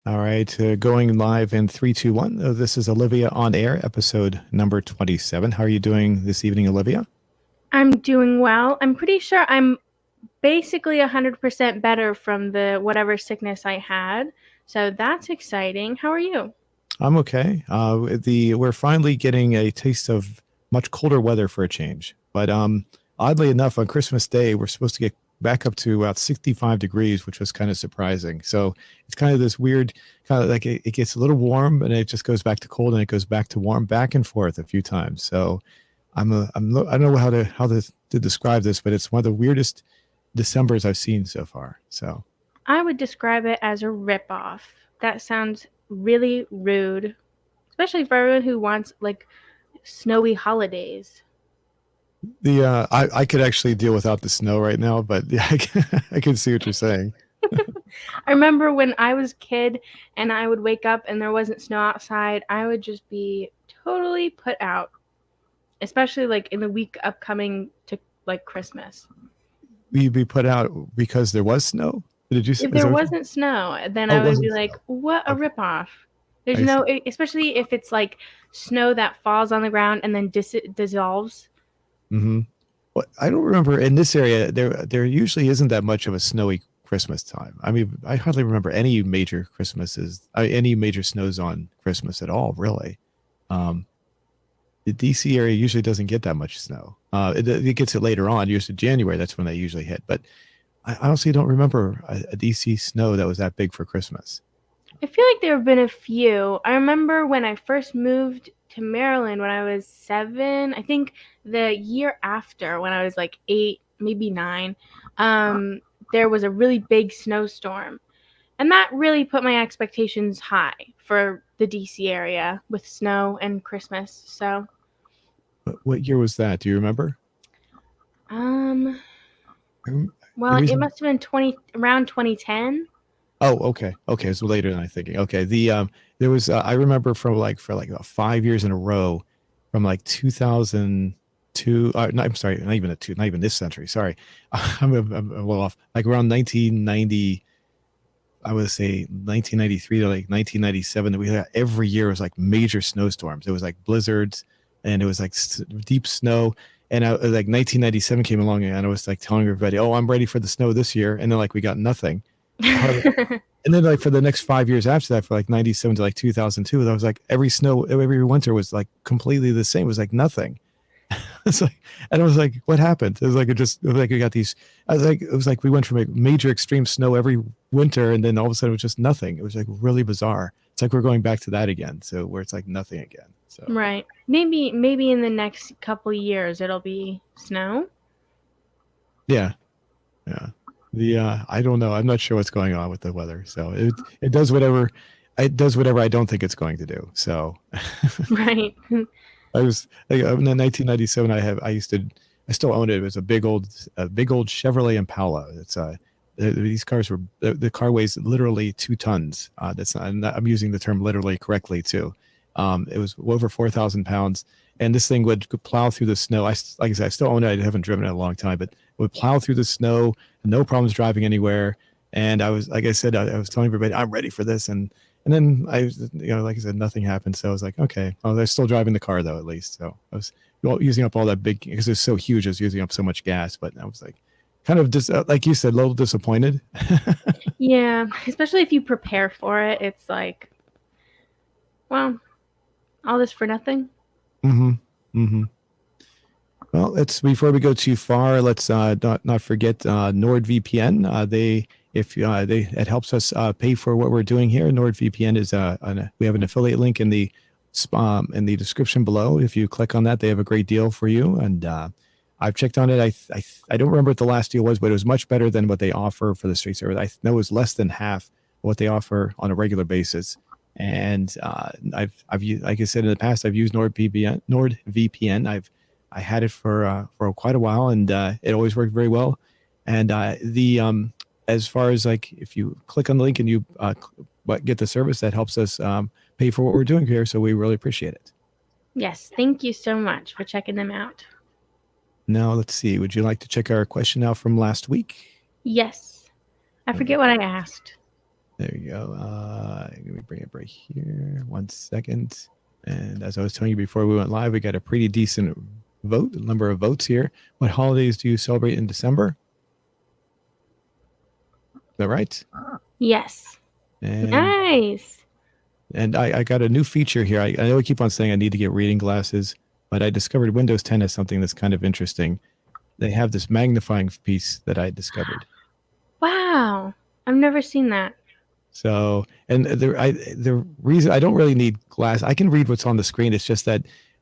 All right, going live in 3, 2, 1. This is Olivia on Air, episode number 27. How are you doing this evening, Olivia? I'm doing well. I'm pretty sure I'm basically 100% better from the whatever sickness I had. So that's exciting. How are you? I'm okay. We're finally getting a taste of much colder weather for a change. But oddly enough, on Christmas Day, we're supposed to get back up to about 65 degrees, which was kind of surprising. So it's kind of this weird, kind of like it gets a little warm and it just goes back to cold and it goes back to warm, back and forth a few times. So I don't know how to describe this, but it's one of the weirdest Decembers I've seen so far. So I would describe it as a ripoff. That sounds really rude, especially for everyone who wants like snowy holidays. I could actually deal without the snow right now, but yeah, I can see what you're saying. I remember when I was a kid and I would wake up and there wasn't snow outside, I would just be totally put out, especially like in the week upcoming to like Christmas. You'd be put out because there was snow. Did you? Is If that there what you? wasn't snow, then Oh, it I would be wasn't like, snow. "What a Okay, ripoff!" There's I see. no, especially if it's like snow that falls on the ground and then dissolves. Mm-hmm. Well, I don't remember in this area. There usually isn't that much of a snowy Christmas time. I mean, I hardly remember any major Christmases, any major snows on Christmas at all, really. Um, the DC area usually doesn't get that much snow. It gets it later on, usually January. That's when they usually hit. But I honestly don't remember a DC snow that was that big for Christmas. I feel like there have been a few. I remember when I first moved to Maryland when I was 7. I think the year after, when I was like 8, maybe 9, um, there was a really big snowstorm. And that really put my expectations high for the DC area with snow and Christmas. So, What year was that? Do you remember? um, Um, The well, it reason. must have been 20 around 2010. Oh, okay, okay. It's later than I'm thinking. Okay, there was I remember for like about 5 years in a row, from like 2002. No, I'm sorry, not even not even this century. Sorry, I'm a little off. Like around 1990. I would say 1993 to like 1997 that we had every year was like major snowstorms. It was like blizzards and it was like deep snow. And like 1997 came along and I was like telling everybody, "Oh, I'm ready for the snow this year." And then like we got nothing. Hardly, and then like for the next 5 years after that, for like 97 to like 2002, that was like every winter was like completely the same. It was like nothing. It's like, and I was like, what happened? It was like we got these. I was like, it was like we went from a major extreme snow every winter, and then all of a sudden it was just nothing. It was like really bizarre. It's like we're going back to that again. So where it's like nothing again. So Right. Maybe in the next couple years it'll be snow. yeah, yeah. I don't know. I'm not sure what's going on with the weather. So it does whatever I don't think it's going to do. So Right. I was like, in 1997. I still own it. It was a big old Chevrolet Impala. These cars were the car weighs literally 2 tons. I'm using the term literally correctly too. It was over 4,000 pounds, and this thing would plow through the snow. Like I said, I still own it. I haven't driven it in a long time, but it would plow through the snow, no problems driving anywhere. And I was, like I said, I was telling everybody I'm ready for this, and then like I said, nothing happened. So I was like, okay, well, they're still driving the car though, at least. So I was using up all that big because it's so huge. I was using up so much gas, but I was like, kind of just like you said, a little disappointed. Yeah, especially if you prepare for it, it's like, well, all this for nothing. Mm-hmm. Mm-hmm. Well, let's before we go too far, let's not forget NordVPN. They if they it helps us pay for what we're doing here. NordVPN is we have an affiliate link in the description below. If you click on that, they have a great deal for you. And I've checked on it. I don't remember what the last deal was, but it was much better than what they offer for the street service. I know it was less than half what they offer on a regular basis. And I've used, like I said in the past, I've used NordVPN. I had it for quite a while, and it always worked very well. And the as far as like if you click on the link and you get the service, that helps us pay for what we're doing here. So we really appreciate it. Yes, thank you so much for checking them out. Now let's see. Would you like to check our question out from last week? Yes. I Uh, forget what I asked. There you go. Let me bring it right here. 1 second. And as I was telling you before we went live, we got a pretty decent number of votes here. What holidays do you celebrate in December? Is that right? Yes. And Nice. I got a new feature here. I know I keep on saying I need to get reading glasses, but I discovered Windows 10 has something that's kind of interesting. They have this magnifying piece that I discovered. Wow. I've never seen that. So, and the reason I don't really need glass, I can read what's on the screen. It's just that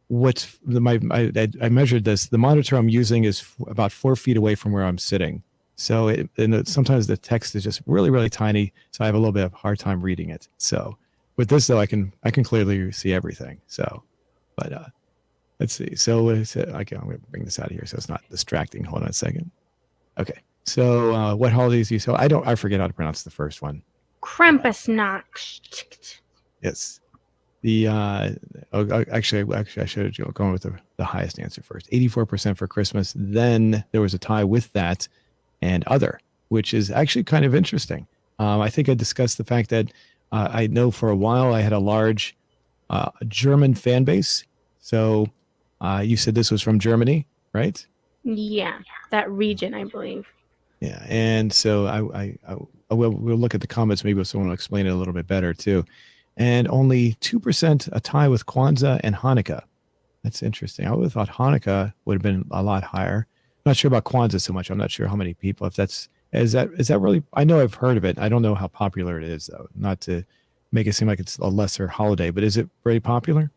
I measured this. The monitor I'm using is about 4 feet away from where I'm sitting. So, sometimes the text is just really, really tiny. So I have a little bit of a hard time reading it. So, with this though, I can clearly see everything. So, but let's see. So, I'm going to bring this out of here so it's not distracting. Hold on a second. Okay. So, what holidays do you celebrate? I forget how to pronounce the first one. Krampusnacht. Yes. The actually, I should have gone with the highest answer first. 84% for Christmas. Then there was a tie with that and other, which is actually kind of interesting. I think I discussed the fact that I know for a while I had a large German fan base. So you said this was from Germany, right? Yeah, that region, I believe. Yeah, and so we'll look at the comments. Maybe someone will explain it a little bit better too. And only 2% a tie with Kwanzaa and Hanukkah. That's interesting. I would have thought Hanukkah would have been a lot higher. I'm not sure about Kwanzaa so much. I'm not sure how many people. If that's is that really? I know I've heard of it. I don't know how popular it is though. Not to make it seem like it's a lesser holiday, but is it very popular?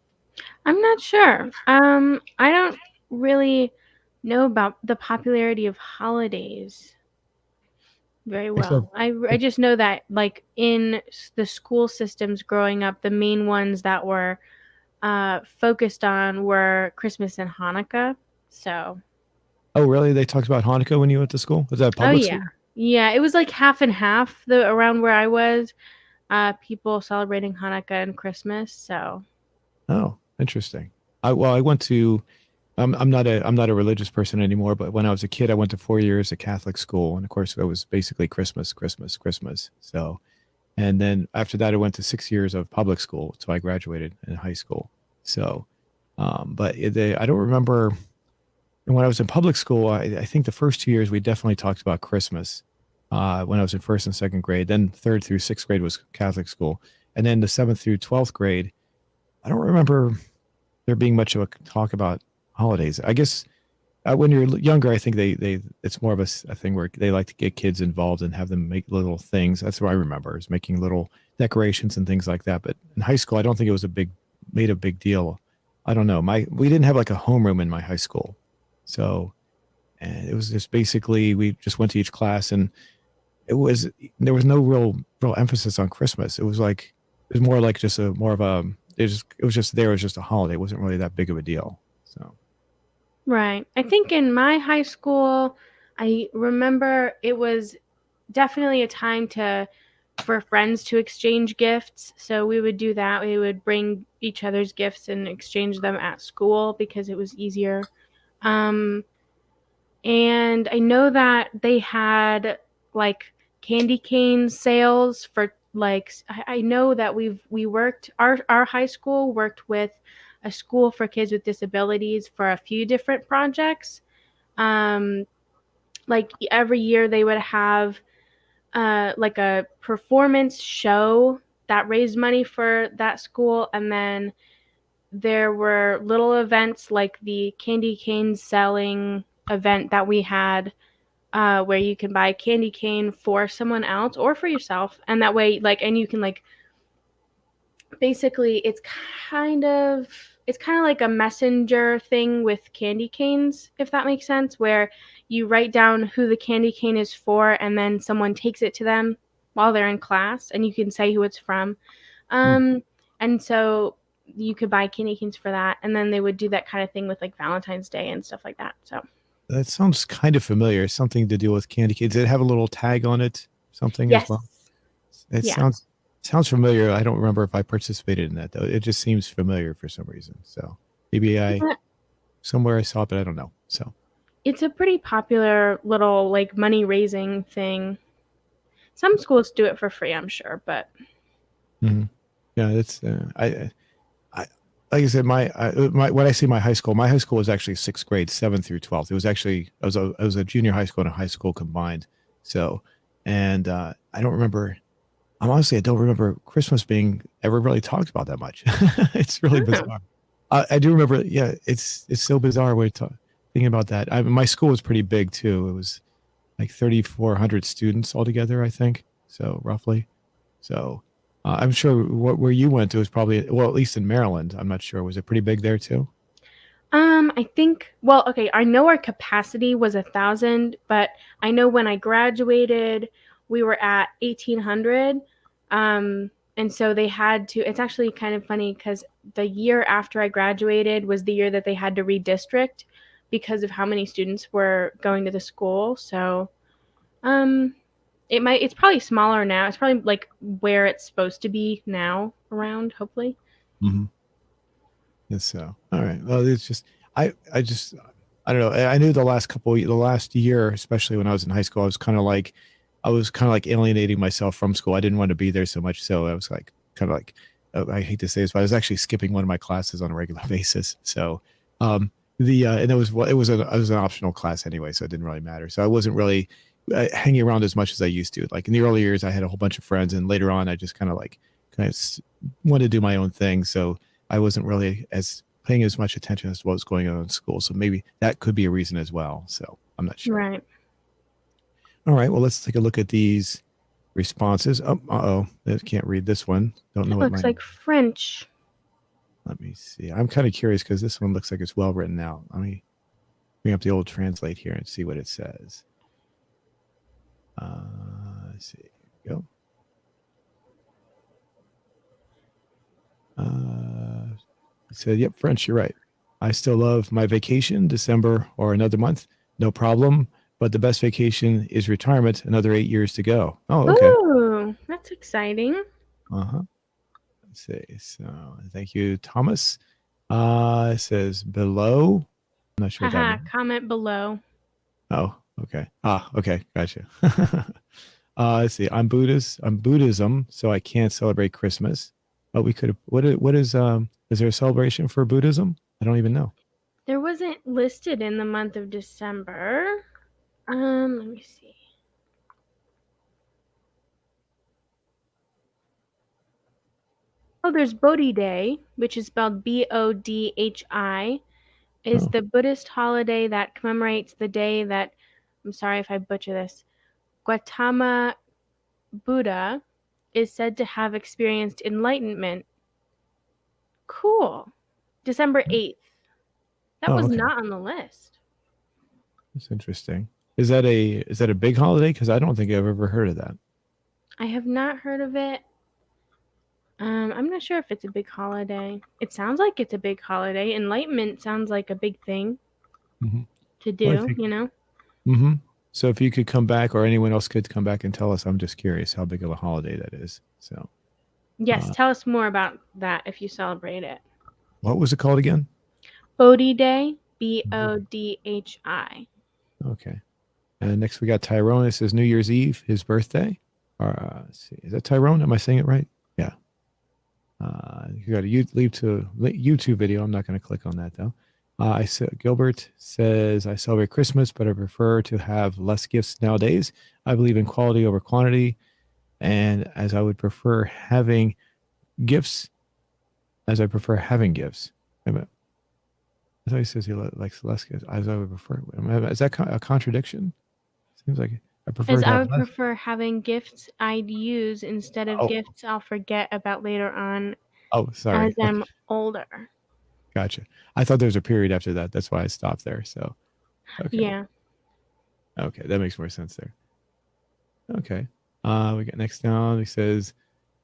I'm not sure. I don't really know about the popularity of holidays very Except, well. I just know that like in the school systems growing up, the main ones that were focused on were Christmas and Hanukkah. So, oh, really? They talked about Hanukkah when you went to school? Was that oh public yeah, school? yeah, it was like half and half the around where I was. People celebrating Hanukkah and Christmas. So, Oh, interesting. I went to I'm not a religious person anymore, but when I was a kid, I went to 4 years of Catholic school, and of course, it was basically Christmas, Christmas, Christmas. So, and then after that, I went to 6 years of public school, so I graduated in high school. So, I don't remember. And when I was in public school, I think the first 2 years we definitely talked about Christmas. When I was in first and second grade, then third through sixth grade was Catholic school, and then the seventh through 12th grade, I don't remember there being much of a talk about holidays. I guess when you're younger, I think they it's more of a thing where they like to get kids involved and have them make little things. That's what I remember is making little decorations and things like that. But in high school, I don't think it was made a big deal. I don't know. We didn't have like a homeroom in my high school, so and it was just basically we just went to each class and it was there was no real emphasis on Christmas. It was more like just a more of a it was just there. It was just a holiday. It wasn't really that big of a deal. So. right. I think in my high school, I remember it was definitely a time for friends to exchange gifts. So we would do that. We would bring each other's gifts and exchange them at school because it was easier. Um, and I know that they had like candy cane sales for like I know that we worked our high school worked with a school for kids with disabilities for a few different projects. Um, like every year they would have like a performance show that raised money for that school, and then there were little events like the candy cane selling event that we had where you can buy a candy cane for someone else or for yourself, and that way like and you can like basically it's kind of like a messenger thing with candy canes, if that makes sense, where you write down who the candy cane is for and then someone takes it to them while they're in class and you can say who it's from. Hmm. um and so you could buy candy canes for that, and then they would do that kind of thing with like Valentine's Day and stuff like that. So That sounds kind of familiar. Something to do with candy canes. Did it have a little tag on it? Something as well. yes, It yeah. sounds familiar. I don't remember if I participated in that though. It just seems familiar for some reason. So maybe I Yeah, somewhere I saw it, but I don't know. So it's a pretty popular little like money raising thing. Some schools do it for free, I'm sure, but Mhm. Yeah, it's I like I said, my when I say my high school was actually sixth grade, 7th through 12th. It was actually I was a junior high school and a high school combined. So, and I don't remember. Honestly, I don't remember Christmas being ever really talked about that much. It's really oh, bizarre. I do remember. Yeah, it's so bizarre. Thinking about that. My school was pretty big too. It was like 3,400 students altogether, I think. So roughly. So I'm sure where you went to was probably, well, at least in Maryland. I'm not sure. Was it pretty big there too? I think, well, okay, I know our capacity was 1,000, but I know when I graduated, we were at 1,800. And so they had to, it's actually kind of funny because the year after I graduated was the year that they had to redistrict because of how many students were going to the school. So, um, it's probably smaller now. It's probably like where it's supposed to be now around, hopefully. Mm-hmm. And so, all right. Well, it's just, I just, I don't know. I knew the last year, especially when I was in high school, I was kind of like alienating myself from school. I didn't want to be there so much. So I was like, kind of like, I hate to say this, but I was actually skipping one of my classes on a regular basis. So, and it was an optional class anyway. So it didn't really matter. So I wasn't really hanging around as much as I used to. Like in the early years, I had a whole bunch of friends. And later on, I just kind of wanted to do my own thing. So, I wasn't really as paying as much attention as what was going on in school. So maybe that could be a reason as well. So I'm not sure. Right. All right. Well, let's take a look at these responses. Oh, I can't read this one. Don't know It what looks mine. like French. Let me see. I'm kind of curious because this one looks like it's well written out. Let me bring up the old translate here and see what it says. Let's see. Here we go. It said, yep, French, you're right. I still love my vacation, December or another month. No problem. But the best vacation is retirement, another 8 years to go. Oh, okay. Ooh, that's exciting. Uh-huh. Let's see. So thank you, Thomas. It says below. I'm not sure what that Haha, means. comment below. Oh, okay. Ah, okay. Gotcha. Let's see. I'm Buddhism, so I can't celebrate Christmas. But we could have, is there a celebration for Buddhism? I don't even know. There wasn't listed in the month of December. Let me see. Oh, there's Bodhi Day, which is spelled Bodhi, is Oh, the Buddhist holiday that commemorates the day that, I'm sorry if I butcher this, Gautama Buddha is said to have experienced enlightenment. Cool. December 8th. That oh, was okay. not on the list. That's interesting. Is that a big holiday? Because I don't think I've ever heard of that. I have not heard of it. I'm not sure if it's a big holiday. It sounds like it's a big holiday. Enlightenment sounds like a big thing Hmm. to Well, I do, think. you know? Hmm. So if you could come back, or anyone else could come back and tell us, I'm just curious how big of a holiday that is. So, Yes, uh, tell us more about that if you celebrate it. what was it called again? Bodhi Day, Bodhi. Okay. And next we got Tyrone. It says New Year's Eve, his birthday. Or let's see, is that Tyrone? Am I saying it right? Yeah. You got a YouTube video. I'm not going to click on that though. I said Gilbert says I celebrate Christmas, but I prefer to have less gifts nowadays. I believe in quality over quantity, and as I would prefer having gifts, as I prefer having gifts. Wait a minute. I thought he says he likes less gifts. As I would prefer. Is that a contradiction? Seems like I prefer As to I have would less. prefer having gifts I'd use instead of Oh, gifts I'll forget about later on oh, sorry. as I'm older. Gotcha. I thought there was a period after that. That's why I stopped there. So, okay. Yeah. Okay. That makes more sense there. Okay. We got next down. It says,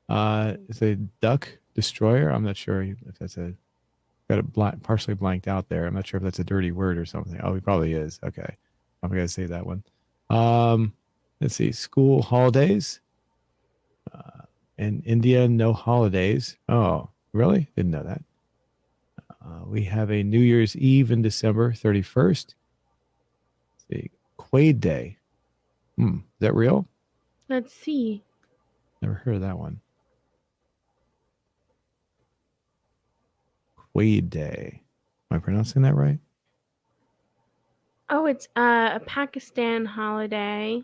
it's a duck destroyer. I'm not sure if that's got it partially blanked out there. I'm not sure if that's a dirty word or something. Oh, it probably is. Okay. I'm going to say that one. Um, let's see. School holidays. In India, no holidays. Oh, really? Didn't know that. We have a New Year's Eve in December 31st. Let's see. Quaid Day. Is that real? Let's see. Never heard of that one. Quaid Day. Am I pronouncing that right? Oh, it's a Pakistan holiday.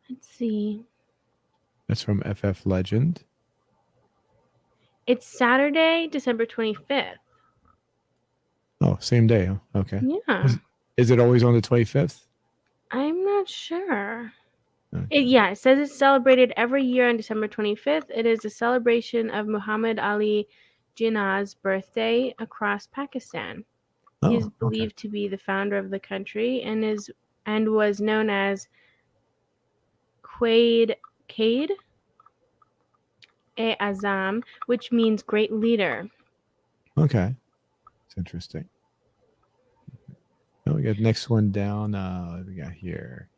Let's see. That's from FF Legend. It's Saturday, December 25th. Oh, same day. Huh? Okay. Yeah. Is it always on the 25th? I'm not sure. Okay. It says it's celebrated every year on December 25th. It is a celebration of Muhammad Ali Jinnah's birthday across Pakistan. He is Oh, okay. believed to be the founder of the country and was known as Quaid e Azam, which means great leader. Okay. It's interesting. Oh, we got next one down. What we got here.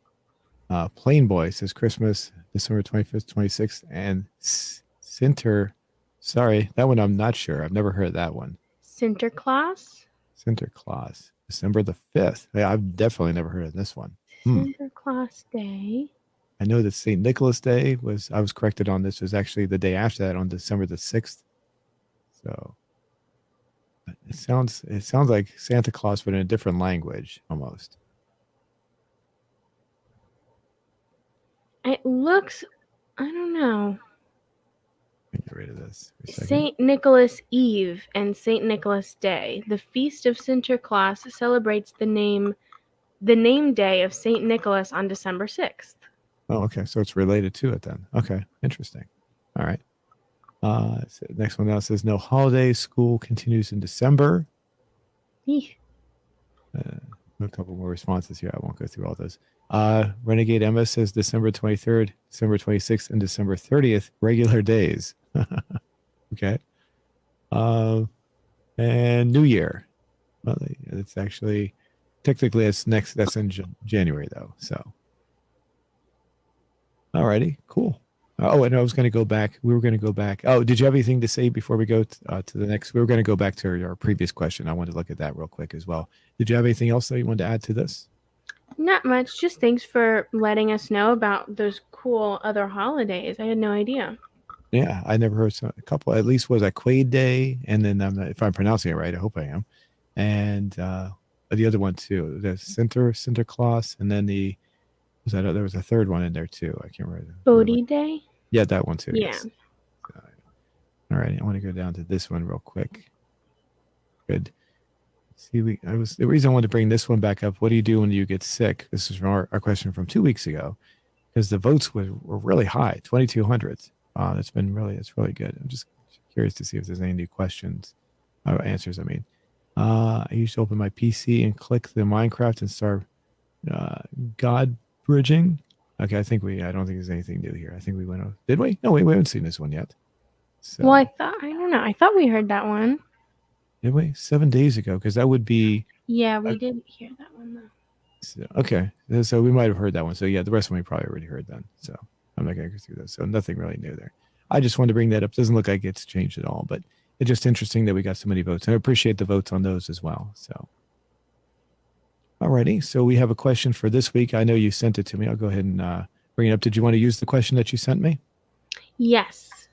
Plain Boy says Christmas, December 25th, 26th, and Sinter. Sorry, that one I'm not sure. I've never heard that one. Sinterklaas? Sinterklaas, December the 5th. Yeah, I've definitely never heard of this one. Hmm. Sinterklaas Day. I know that St. Nicholas Day I was corrected on this, was actually the day after that on December the 6th. So it sounds like Santa Claus, but in a different language almost. It looks, I don't know. Let me get rid of this for a second. St. Nicholas Eve and St. Nicholas Day. The feast of Sinterklaas celebrates the name day of St. Nicholas on December 6th. Oh, okay. So it's related to it then. Okay. Interesting. All right. So next one now says no holiday. School continues in December. Eeh. A couple more responses here. I won't go through all those. Renegade Emma says December 23rd, December 26th, and December 30th, regular days. Okay. And New Year. Well, it's actually technically that's in January though. So, alrighty, cool. Oh, and I was going to go back. We were going to go back. Oh, did you have anything to say before we go to the next? We were going to go back to our previous question. I wanted to look at that real quick as well. Did you have anything else that you wanted to add to this? Not much. Just thanks for letting us know about those cool other holidays. I had no idea. Yeah, I never heard a couple. At least was that Quaid Day, and then if I'm pronouncing it right, I hope I am. And the other one too, the Sinterklaas, and then there was a third one in there too. I can't remember. Bodhi Day? Yeah, that one too. Yeah. Yes. All right, I want to go down to this one real quick. Good. See, the reason I wanted to bring this one back up. What do you do when you get sick? This is from our question from 2 weeks ago, because the votes were really high, 2,200. It's really good. I'm just curious to see if there's any new questions, answers. I mean, I used to open my PC and click the Minecraft and start God bridging. Okay, I don't think there's anything new here. I think we went over. Did we? No, we haven't seen this one yet. So, Well, I don't know. I thought we heard that one. did we? 7 days ago, because that would be. Yeah, we did hear that one though. So, okay, so we might have heard that one. So yeah, the rest of them we probably already heard then. So I'm not going to go through those. So nothing really new there. I just wanted to bring that up. Doesn't look like it's changed at all, but it's just interesting that we got so many votes. I appreciate the votes on those as well. So, alrighty. So we have a question for this week. I know you sent it to me. I'll go ahead and bring it up. Did you want to use the question that you sent me? Yes.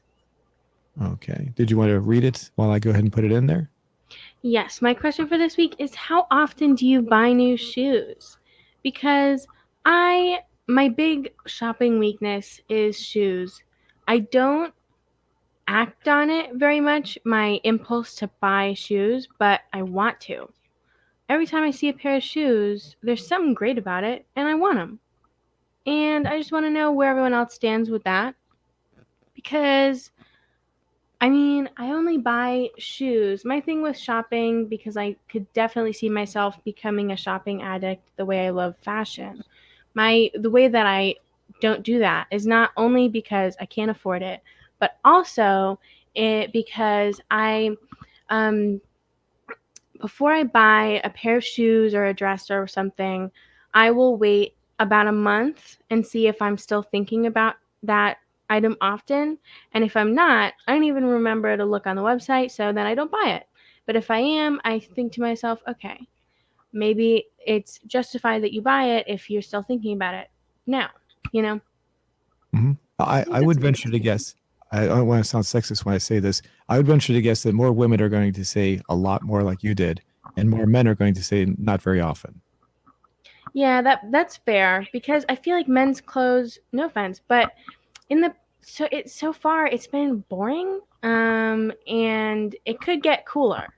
Okay. Did you want to read it while I go ahead and put it in there? Yes. My question for this week is how often do you buy new shoes? Because my big shopping weakness is shoes. I don't act on it very much, my impulse to buy shoes, but I want to. Every time I see a pair of shoes, there's something great about it, and I want them. And I just want to know where everyone else stands with that. Because, I mean, I only buy shoes. My thing with shopping, because I could definitely see myself becoming a shopping addict the way I love fashion. The way that I don't do that is not only because I can't afford it, but also because before I buy a pair of shoes or a dress or something, I will wait about a month and see if I'm still thinking about that item often. And if I'm not, I don't even remember to look on the website, so then I don't buy it. But if I am, I think to myself, okay, maybe it's justified that you buy it if you're still thinking about it now, you know? I I think I that's would venture to interesting. guess. I don't want to sound sexist when I say this. I would venture to guess that more women are going to say a lot more like you did, and more men are going to say not very often. Yeah, that's fair because I feel like men's clothes, no offense, but in the so far it's been boring. And it could get cooler.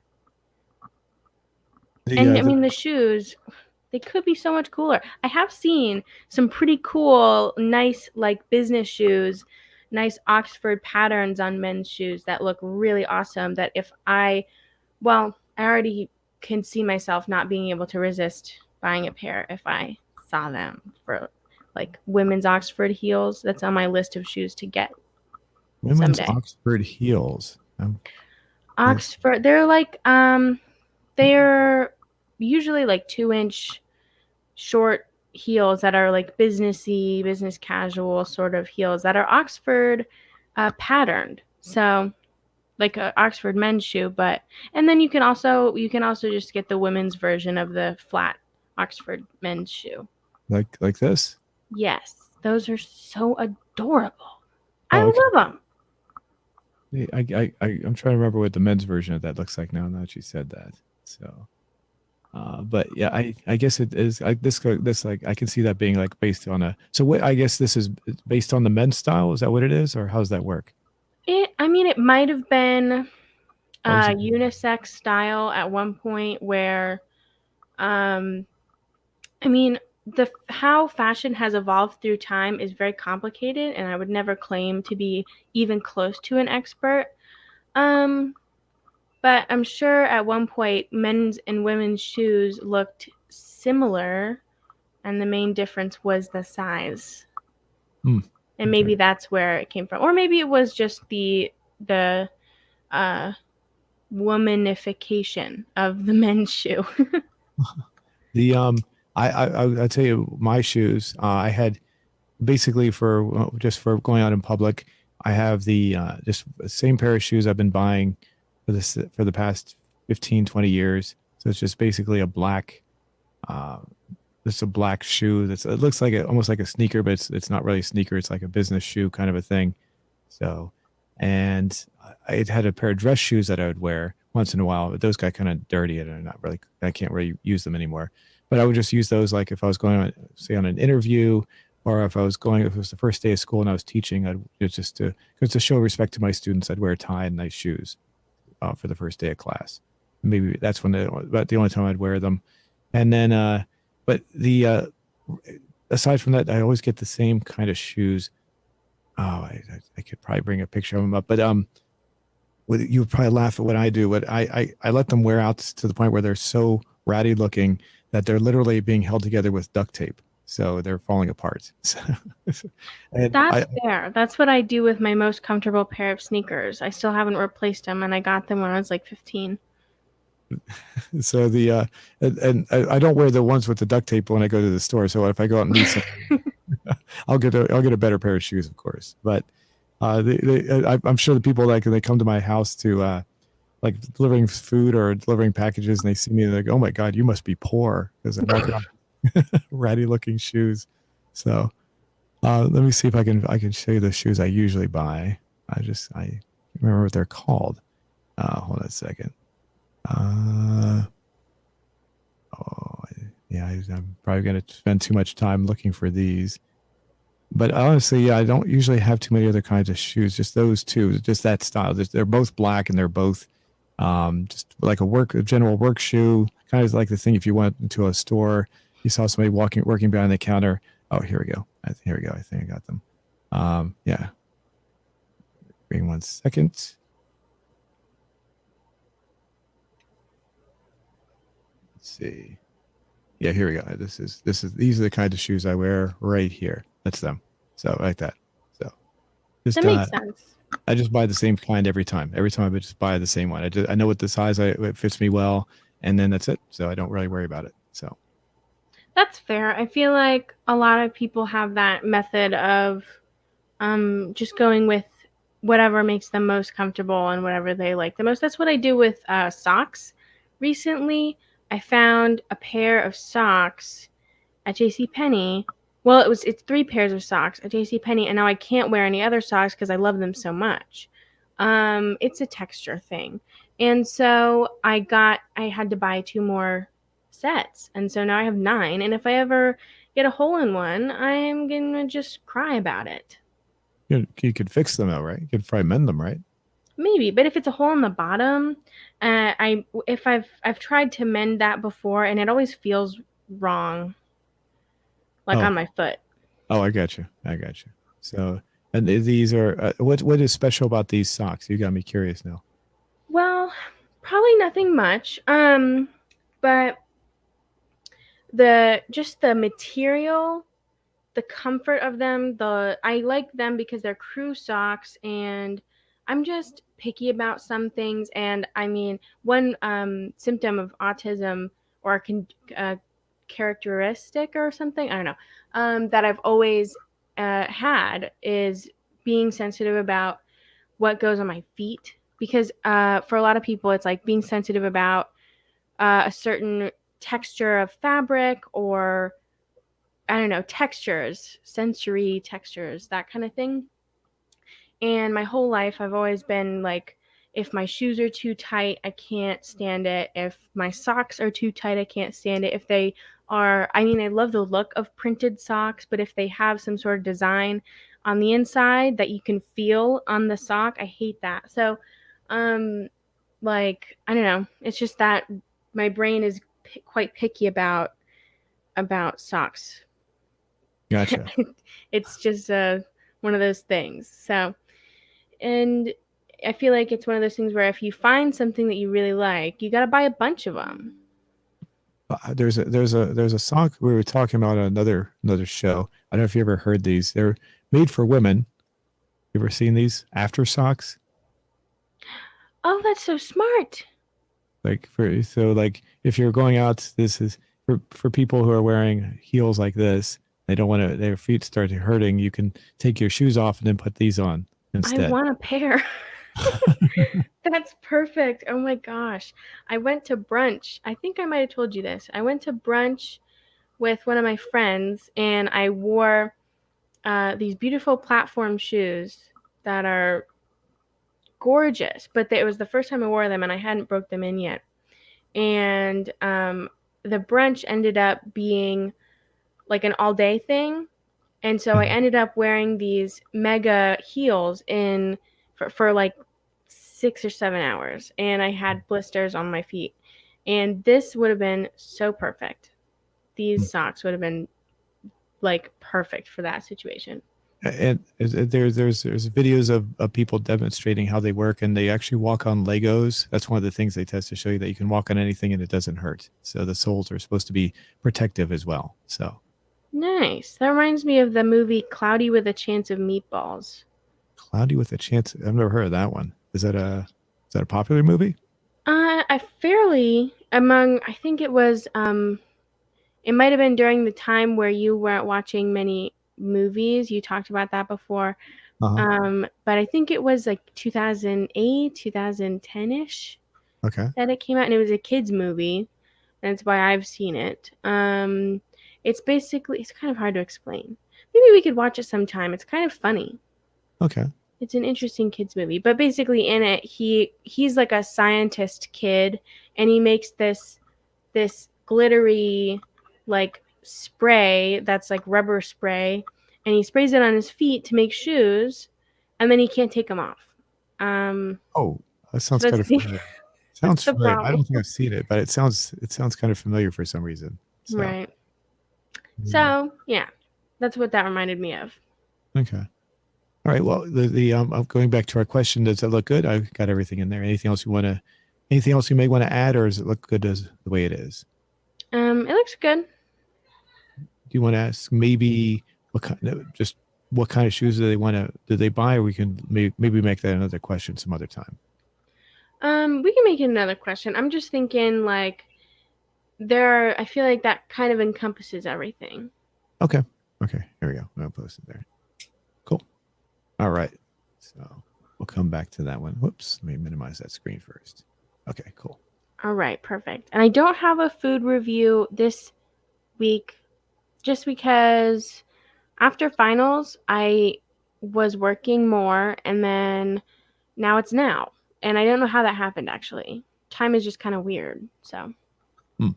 The And uh, I the mean the shoes, they could be so much cooler. I have seen some pretty cool, nice like business shoes, nice Oxford patterns on men's shoes that look really awesome. That if I already can see myself not being able to resist buying a pair if I saw them for like women's Oxford heels. That's on my list of shoes to get women's someday. Oxford heels. Never seen. Oxford, they're usually like 2 inch short heels that are like businessy, business casual sort of heels that are Oxford patterned. So like a Oxford men's shoe, but and then you can also just get the women's version of the flat Oxford men's shoe. Like this. Yes, those are so adorable. I Oh, okay. love them. I'm trying to remember what the men's version of that looks like now. Now that you said that, so. But yeah, I guess it is. This like I can see that being like based on a. So what I guess this is based on the men's style. Is that what it is, or how does that work? I mean, it might have been Or is it? unisex style at one point where, um, I mean, the how fashion has evolved through time is very complicated, and I would never claim to be even close to an expert. Um, but I'm sure at one point men's and women's shoes looked similar, and the main difference was the size. Hmm, And okay. maybe that's where it came from, or maybe it was just the uh, womanification of the men's shoe. The I tell you my shoes. I had basically for just for going out in public. I have the just the same pair of shoes I've been buying for the past 15 20 years. So it's just basically a black uh, It's a black shoe that's it looks like almost like a sneaker, but it's not really a sneaker. It's like a business shoe kind of a thing. So, and I had a pair of dress shoes that I would wear once in a while, but those got kind of dirty and I can't really use them anymore. But I would just use those like if I was going on, say on an interview, or if it was the first day of school and I was teaching, it's just to show respect to my students, I'd wear a tie and nice shoes for the first day of class. Maybe that's about the only time I'd wear them. And then, but aside from that, I always get the same kind of shoes. Oh, I could probably bring a picture of them up, but you would probably laugh at what I do. But I let them wear out to the point where they're so ratty looking that they're literally being held together with duct tape, so they're falling apart. So, and That's I fair. That's what I do with my most comfortable pair of sneakers. I still haven't replaced them, and I got them when I was like 15. so the and I don't wear the ones with the duct tape when I go to the store. So if I go out and meet someone, I'll get a better pair of shoes, of course. But I'm sure the people like they come to my house to like delivering food or delivering packages, and they see me they're like, "Oh my God, you must be poor," because I'm walking around ratty looking shoes. So let me see if I can show you the shoes I usually buy. I can't remember what they're called. Hold on a second. Uh, oh yeah, I'm probably gonna spend too much time looking for these. But honestly, yeah, I don't usually have too many other kinds of shoes. Just those two, just that style. They're both black and they're both just like a general work shoe. Kind of like the thing if you went into a store, you saw somebody working behind the counter. Oh, here we go. Here we go. I think I got them. Yeah. Give me 1 second. Let's see. Yeah, here we go. These are the kinds of shoes I wear right here. That's them. So like that. So That just makes sense. I just buy the same kind every time. Every time I just buy the same one. I know what the size it fits me well, and then that's it. So I don't really worry about it. So That's fair. I feel like a lot of people have that method of just going with whatever makes them most comfortable and whatever they like the most. That's what I do with socks. Recently, I found a pair of socks at JC Penney Well, it's 3 pairs of socks at JCPenney, and now I can't wear any other socks because I love them so much. It's a texture thing. And so I had to buy 2 more sets, and so now I have 9, and if I ever get a hole in one, I'm gonna just cry about it. You could fix them though, right? You could probably mend them, right? Maybe, but if it's a hole in the bottom, I if I've tried to mend that before, and it always feels wrong, like Oh, on my foot. oh, I got you. I got you. So, and these are what is special about these socks? You got me curious now. Well, probably nothing much. But the material, the comfort of them, I like them because they're crew socks, and I'm just picky about some things. And I mean, one symptom of autism, or characteristic or something, I don't know, that I've always had, is being sensitive about what goes on my feet, because for a lot of people it's like being sensitive about a certain texture of fabric, or I don't know, textures, sensory textures, that kind of thing. And my whole life I've always been like, if my shoes are too tight, I can't stand it. If my socks are too tight, I can't stand it. If they are, I mean, I love the look of printed socks, but if they have some sort of design on the inside that you can feel on the sock, I hate that. So, um, like, I don't know. It's just that my brain is quite picky about socks. Gotcha. It's just one of those things. So, and I feel like it's one of those things where if you find something that you really like, you got to buy a bunch of them. There's a sock we were talking about on another show. I don't know if you ever heard these. They're made for women. You ever seen these after socks? Oh, that's so smart. Like for so like if you're going out, this is for people who are wearing heels like this. They don't want to their feet start hurting. You can take your shoes off and then put these on I instead. want a pair. That's perfect. Oh my gosh. I went to brunch. I think I might have told you this. I went to brunch with one of my friends, and I wore these beautiful platform shoes that are gorgeous, but it was the first time I wore them, and I hadn't broke them in yet. And the brunch ended up being like an all day thing. And so I Mhm. ended up wearing these mega heels for like 6 or 7 hours, and I had blisters on my feet. And this would have been so perfect. These socks would have been like perfect for that situation. And there's videos of people demonstrating how they work, and they actually walk on Legos. That's one of the things they test to show you that you can walk on anything and it doesn't hurt. So the soles are supposed to be protective as well. So Nice. That reminds me of the movie Cloudy with a Chance of Meatballs. Cloudy with a Chance. I've never heard of that one. Is that a popular movie? I fairly among I think it might have been during the time where you weren't watching many movies. You talked about that before. Uh-huh. But I think it was like 2008, 2010-ish Okay. that it came out, and it was a kids movie. That's why I've seen it. It's kind of hard to explain. Maybe we could watch it sometime. It's kind of funny. Okay. It's an interesting kids movie, but basically in it he's like a scientist kid, and he makes this glittery like spray that's like rubber spray, and he sprays it on his feet to make shoes, and then he can't take them off. Um, Oh, that so sounds kind that's of the familiar. that's Sounds the familiar. I problem, don't think I've seen it, but it sounds kind of familiar for some reason. So right? yeah. So yeah, that's what that reminded me of. Okay. All right. Well, going back to our question, does it look good? I've got everything in there. Anything else you may want to add, or does it look good as the way it is? It looks good. Do you want to ask maybe what kind of shoes do they buy, or we can maybe make that another question some other time. We can make it another question. I'm just thinking like I feel like that kind of encompasses everything. Okay. Okay. Here we go. I'll post it there. Cool. All right. So we'll come back to that one. Whoops. Let me minimize that screen first. Okay. Cool. All right, perfect. And I don't have a food review this week just because After finals, I was working more, and then now it's now. And I don't know how that happened actually. Time is just kind of weird. So, Hmm.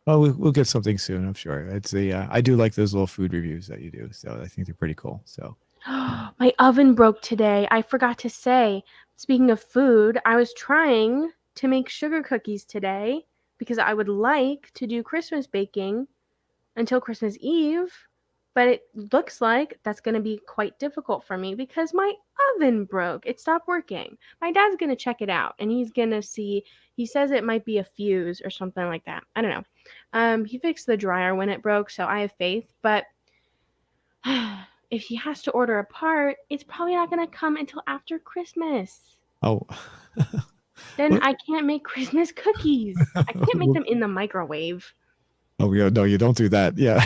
Well, we'll get something soon, I'm sure. It's I do like those little food reviews that you do, so I think they're pretty cool. So, my oven broke today. I forgot to say, speaking of food, I was trying to make sugar cookies today because I would like to do Christmas baking until Christmas Eve, but it looks like that's going to be quite difficult for me because my oven broke. It stopped working. My dad's going to check it out and he's going to see. He says it might be a fuse or something like that. I don't know. He fixed the dryer when it broke, so I have faith, but if he has to order a part, it's probably not going to come until after Christmas. oh, Then what? I can't make Christmas cookies. I can't make them in the microwave. Oh yeah, no, you don't do that. Yeah,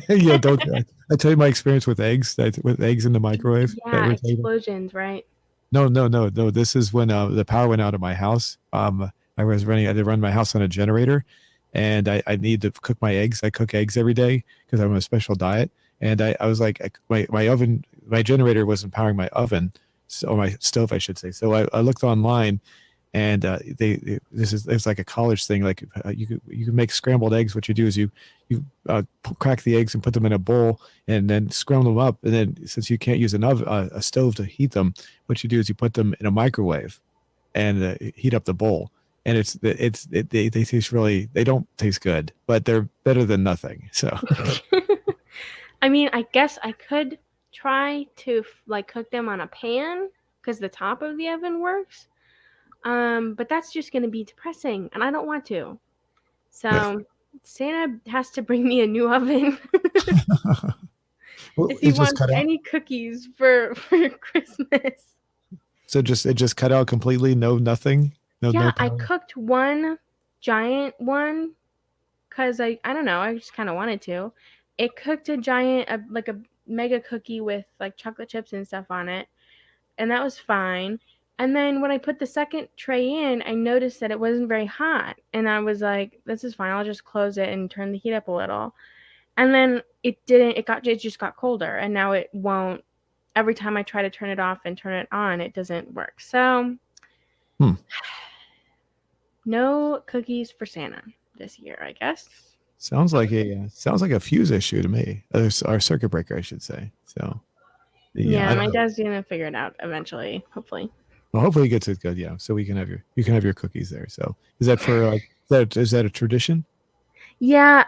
yeah, don't do that. I tell you my experience with eggs, with eggs in the microwave. That Yeah, irritating. explosions, right? No, no, no, no. This is when the power went out of my house. I had to run my house on a generator, and I need to cook my eggs. I cook eggs every day because I'm on a special diet. And I was like, my oven, my generator wasn't powering my oven, so my stove, I should say. So I looked online, and it's like a college thing. Like you can make scrambled eggs. What you do is you crack the eggs and put them in a bowl, and then scramble them up. And then since you can't use a stove to heat them, what you do is you put them in a microwave and heat up the bowl. And they taste really, they don't taste good, but they're better than nothing. So I mean, I guess I could try to like cook them on a pan because the top of the oven works. But that's just gonna be depressing, and I don't want to. yeah. So Santa has to bring me a new oven Well, if it he just wants cut out. any cookies for Christmas. So it just cut out completely. No, nothing. No Yeah, I power. cooked one giant one because I don't know, I just kind of wanted to. It cooked a giant, like a mega cookie with like chocolate chips and stuff on it, and that was fine. And then when I put the second tray in, I noticed that it wasn't very hot, and I was like, "This is fine. I'll just close it and turn the heat up a little." And then it didn't. It just got colder, and now it won't. Every time I try to turn it off and turn it on, it doesn't work. So Hmm. no cookies for Santa this year, I guess. Sounds like a fuse issue to me. Or circuit breaker, I should say. So yeah, Yeah, I don't my know. dad's gonna figure it out eventually, hopefully. Well, hopefully it gets it good. Yeah, so we can have you can have your cookies there. So is that for is that a tradition? Yeah,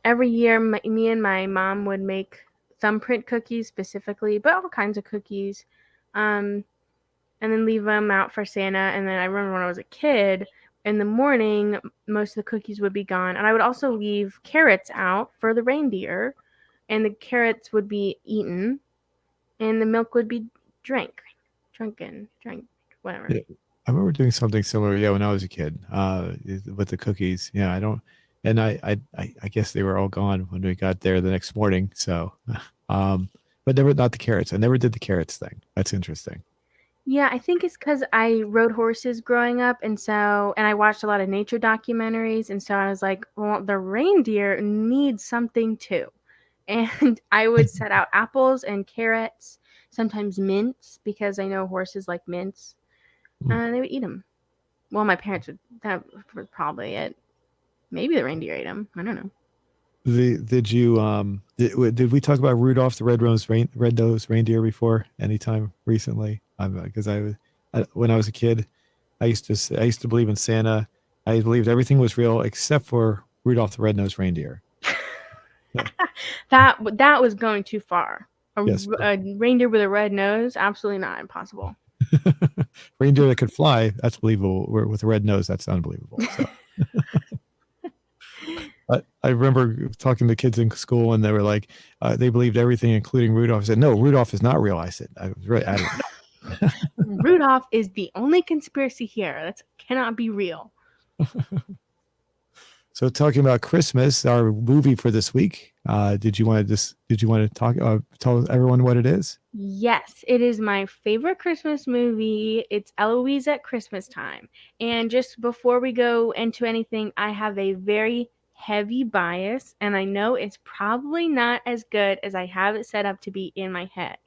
every year me and my mom would make thumbprint cookies specifically, but all kinds of cookies, um, and then leave them out for Santa. And then I remember when I was a kid, in the morning, most of the cookies would be gone, and I would also leave carrots out for the reindeer, and the carrots would be eaten, and the milk would be drank, drank, whatever. Yeah. I remember doing something similar. Yeah, when I was a kid, with the cookies. Yeah, I don't, and I guess they were all gone when we got there the next morning. So, um, but never not the carrots. I never did the carrots thing. That's interesting. Yeah, I think it's because I rode horses growing up, and I watched a lot of nature documentaries, and so I was like, well, the reindeer need something too. And I would set out apples and carrots, sometimes mints, because I know horses like mints, Hmm. and they would eat them. Well, my parents would, that was probably it. Maybe the reindeer ate them. I don't know. Did you did we talk about Rudolph the red nosed reindeer before anytime recently? Because when I was a kid, I used to believe in Santa. I believed everything was real except for Rudolph the red nosed reindeer. Yeah. That was going too far. Yes. A reindeer with a red nose, absolutely not impossible. Reindeer that could fly, that's believable. With a red nose, that's unbelievable. So I remember talking to kids in school and they were like, they believed everything, including Rudolph. I said, no, Rudolph is not real. I said, I was really adamant. Rudolph is the only conspiracy here. That cannot be real. So talking about Christmas, our movie for this week. Did you want to talk? Tell everyone what it is? Yes, it is my favorite Christmas movie. It's Eloise at Christmastime. And just before we go into anything, I have a very heavy bias, and I know it's probably not as good as I have it set up to be in my head.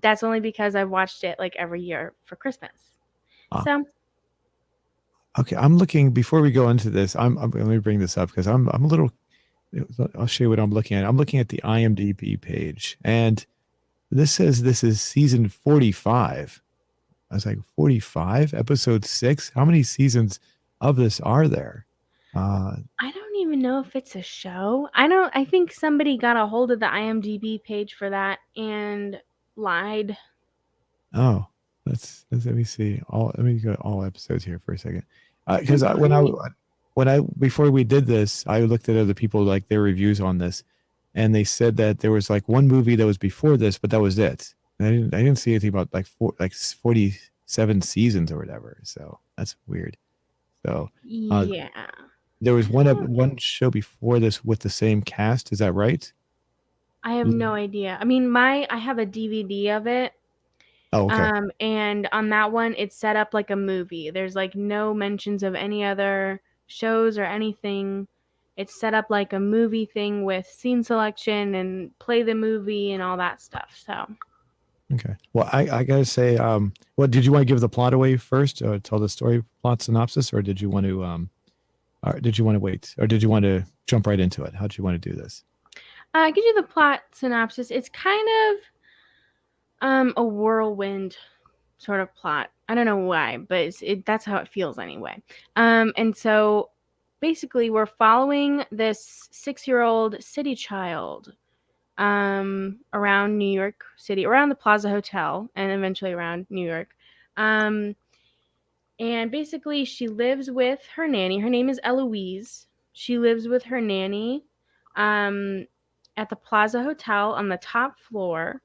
That's only because I've watched it like every year for Christmas. Ah, So, okay. I'm looking before we go into this. Let me bring this up because I'm a little. I'll show you what I'm looking at. I'm looking at the IMDb page, and this says this is season 45. I was like, 45, episode 6. How many seasons of this are there? Uh, I don't even know if it's a show. I think somebody got a hold of the IMDb page for that and lied. oh, let me see. Let me go to all episodes here for a second. It Because really when I before we did this, I looked at other people like their reviews on this, and they said that there was like one movie that was before this, but that was it. And I didn't see anything about like 47 seasons or whatever. So that's weird. So uh, yeah. there was I one show before this with the same cast. Is that right? I have no idea. I mean, my I have a DVD of it. Oh, okay. And on that one it's set up like a movie. There's like no mentions of any other shows or anything. It's set up like a movie thing with scene selection and play the movie and all that stuff. So, Okay. Well, I gotta say, what did you want to give the plot away first? Tell the story plot synopsis, or did you want to or did you want to wait, or did you want to jump right into it? How did you want to do this? I give you the plot synopsis. It's kind of a whirlwind sort of plot. I don't know why, but that's how it feels anyway. And so basically, we're following this 6-year-old city child around New York City, around the Plaza Hotel, and eventually around New York. Um, and basically, she lives with her nanny. Her name is Eloise. She lives with her nanny um, at the Plaza Hotel on the top floor.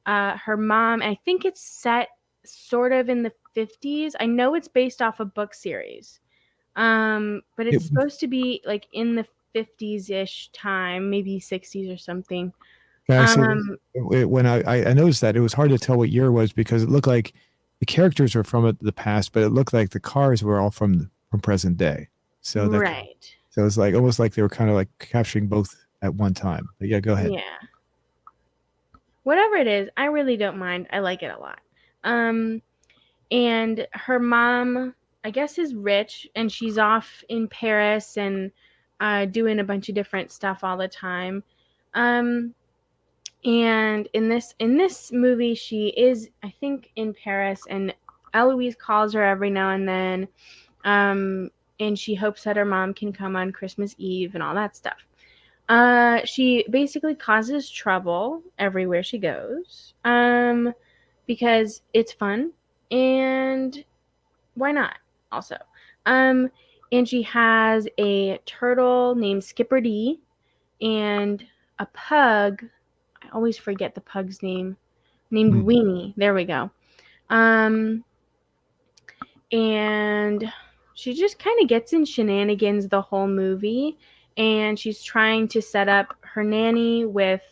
Her mom, I think it's set sort of in the 50s. I know it's based off a book series, but It, it's supposed to be like in the 50s ish time, maybe 60s or something. can I say this? Um, When I noticed that it was hard to tell what year it was because it looked like the characters were from the past, but it looked like the cars were all from present day. So that right. so it's like almost like they were kind of like capturing both at one time. But yeah, go ahead. Yeah. Whatever it is, I really don't mind. I like it a lot. Um, and her mom, I guess, is rich, and she's off in Paris and doing a bunch of different stuff all the time. Um, and in this movie, she is, I think, in Paris, and Eloise calls her every now and then, and she hopes that her mom can come on Christmas Eve and all that stuff. She basically causes trouble everywhere she goes, because it's fun and why not? Also, um, and she has a turtle named Skipper D and a pug. I always forget the pug's name. Named Hmm. Weenie. There we go. Um, and she just kind of gets in shenanigans the whole movie, and she's trying to set up her nanny with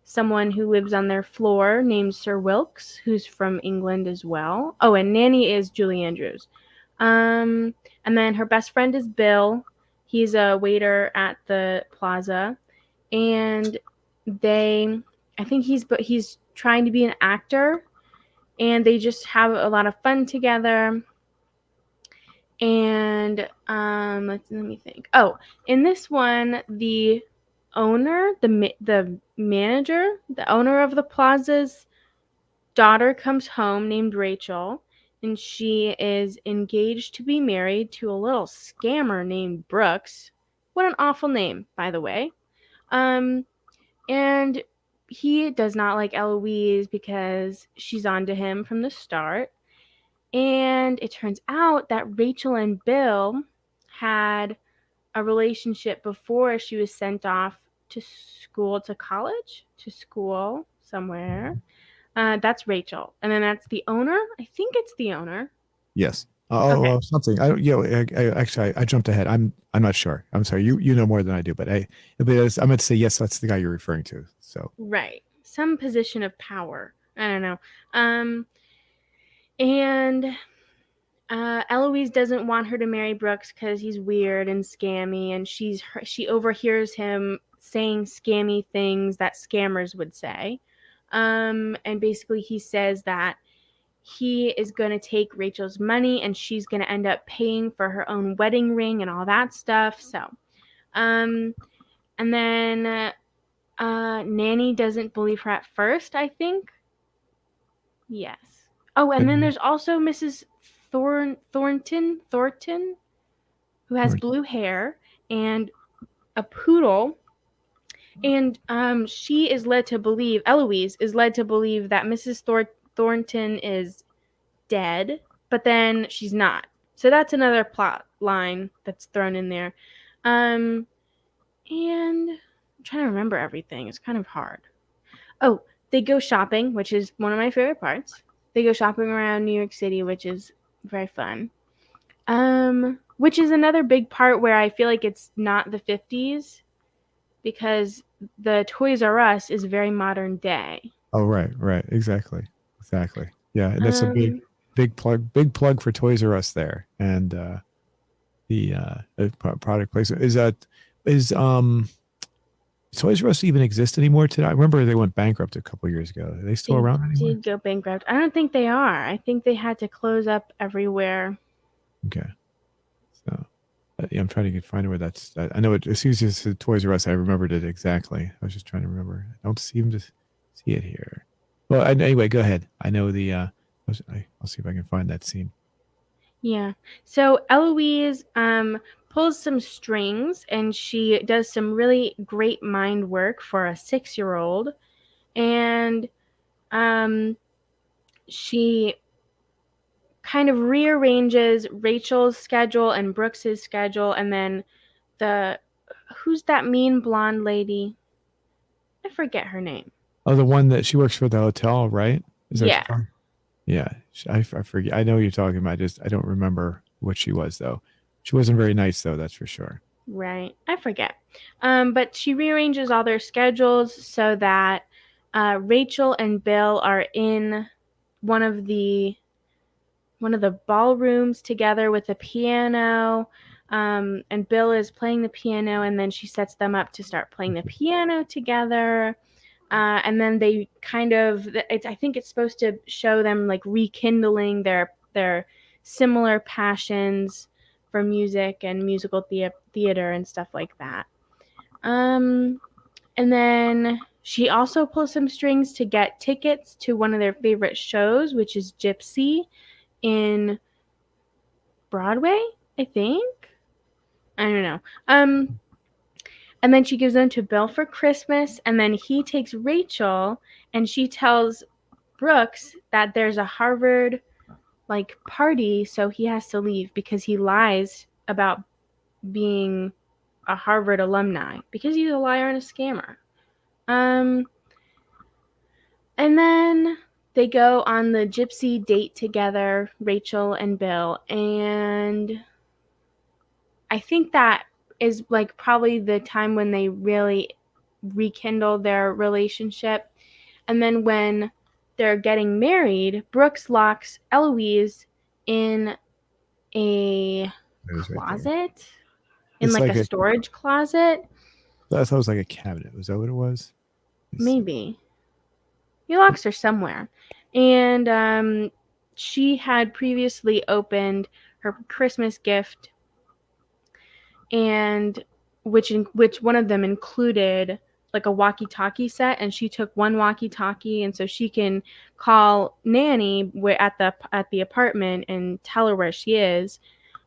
someone who lives on their floor named Sir Wilkes, who's from England as well. Oh, and nanny is Julie Andrews. um and then her best friend is Bill. He's a waiter at the plaza, and they I think he's trying to be an actor, and they just have a lot of fun together. And let me think. Oh, in this one, the owner, the manager, the owner of the plaza's daughter comes home named Rachel, and she is engaged to be married to a little scammer named Brooks. What an awful name, by the way. Um, and he does not like Eloise because she's onto him from the start. And it turns out that Rachel and Bill had a relationship before she was sent off to school, to college, to school somewhere. That's Rachel. And then that's the owner. I think it's the owner. Yes. Okay. Something. I don't. You know, actually, I jumped ahead. I'm not sure. I'm sorry. You know more than I do, but I'm going to say yes. That's the guy you're referring to. So Right. Some position of power. I don't know. And Eloise doesn't want her to marry Brooks because he's weird and scammy, and she overhears him saying scammy things that scammers would say. And basically, he says that he is going to take Rachel's money and she's going to end up paying for her own wedding ring and all that stuff. So, um, and then Nanny doesn't believe her at first, I think. Yes. Oh, and then there's also Mrs. Thornton, who has blue hair and a poodle. And she is led to believe, Eloise is led to believe that Mrs. Thornton is dead, but then she's not. So that's another plot line that's thrown in there. And I'm trying to remember everything. It's kind of hard. Oh, they go shopping, which is one of my favorite parts. They go shopping around New York City, which is very fun. Which is another big part where I feel like it's not the 50s because the Toys R Us is very modern day. Oh, right, exactly. Yeah, and that's a big plug for Toys R Us there, and the product placement is Toys R Us even exist anymore today? I remember they went bankrupt a couple years ago. Are they still around anymore? Did go bankrupt. I don't think they are. I think they had to close up everywhere. Okay. So, yeah, I'm trying to find where that's. I know as soon as you said Toys R Us, I remembered it exactly. I was just trying to remember. I don't seem to see it here. Well, anyway, go ahead. I know the. I'll see if I can find that scene. Yeah. So Eloise pulls some strings and she does some really great mind work for a 6-year-old, and she kind of rearranges Rachel's schedule and Brooks's schedule, and then who's that mean blonde lady? I forget her name. Oh, the one that she works for the hotel, right? Yeah. Yeah, I forget. I know what you're talking about. I don't remember what she was though. She wasn't very nice though. That's for sure. Right. I forget. But she rearranges all their schedules so that Rachel and Bill are in one of the ballrooms together with a piano. And Bill is playing the piano, and then she sets them up to start playing the piano together. And then they kind of, I think it's supposed to show them like rekindling their similar passions for music and musical theater and stuff like that. And then she also pulls some strings to get tickets to one of their favorite shows, which is Gypsy in Broadway, I think. I don't know. And then she gives them to Bill for Christmas, and then he takes Rachel, and she tells Brooks that there's a Harvard party, so he has to leave because he lies about being a Harvard alumni because he's a liar and a scammer. And then they go on the Gypsy date together, Rachel and Bill, and I think that is probably the time when they really rekindle their relationship. And then when they're getting married, Brooks locks Eloise in a closet, right, in a storage closet. I thought it was like a cabinet. Was that what it was? Maybe. He locks her somewhere. And she had previously opened her Christmas gift, and which one of them included a walkie-talkie set, and she took one walkie-talkie, and so she can call Nanny at the apartment and tell her where she is.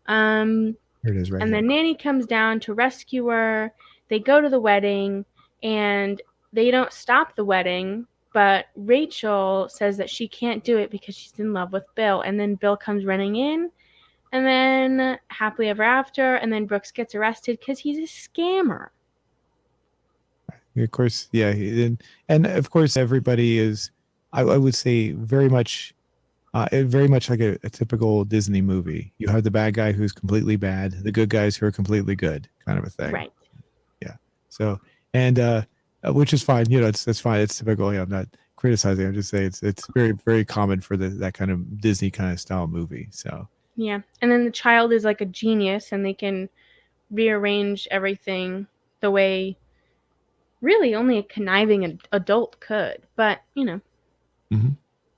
Here it is, right. And then Nanny comes down to rescue her. They go to the wedding, and they don't stop the wedding, but Rachel says that she can't do it because she's in love with Bill, and then Bill comes running in. And then happily ever after, and then Brooks gets arrested because he's a scammer. Of course, yeah, and of course everybody is, I would say, very much like a typical Disney movie. You have the bad guy who's completely bad, the good guys who are completely good, kind of a thing. Right. Yeah. So, and which is fine. That's fine. It's typical. I'm not criticizing. I'm just saying it's very, very common for that kind of Disney kind of style movie. So. Yeah. And then the child is like a genius and they can rearrange everything the way really only a conniving adult could. But, Hmm.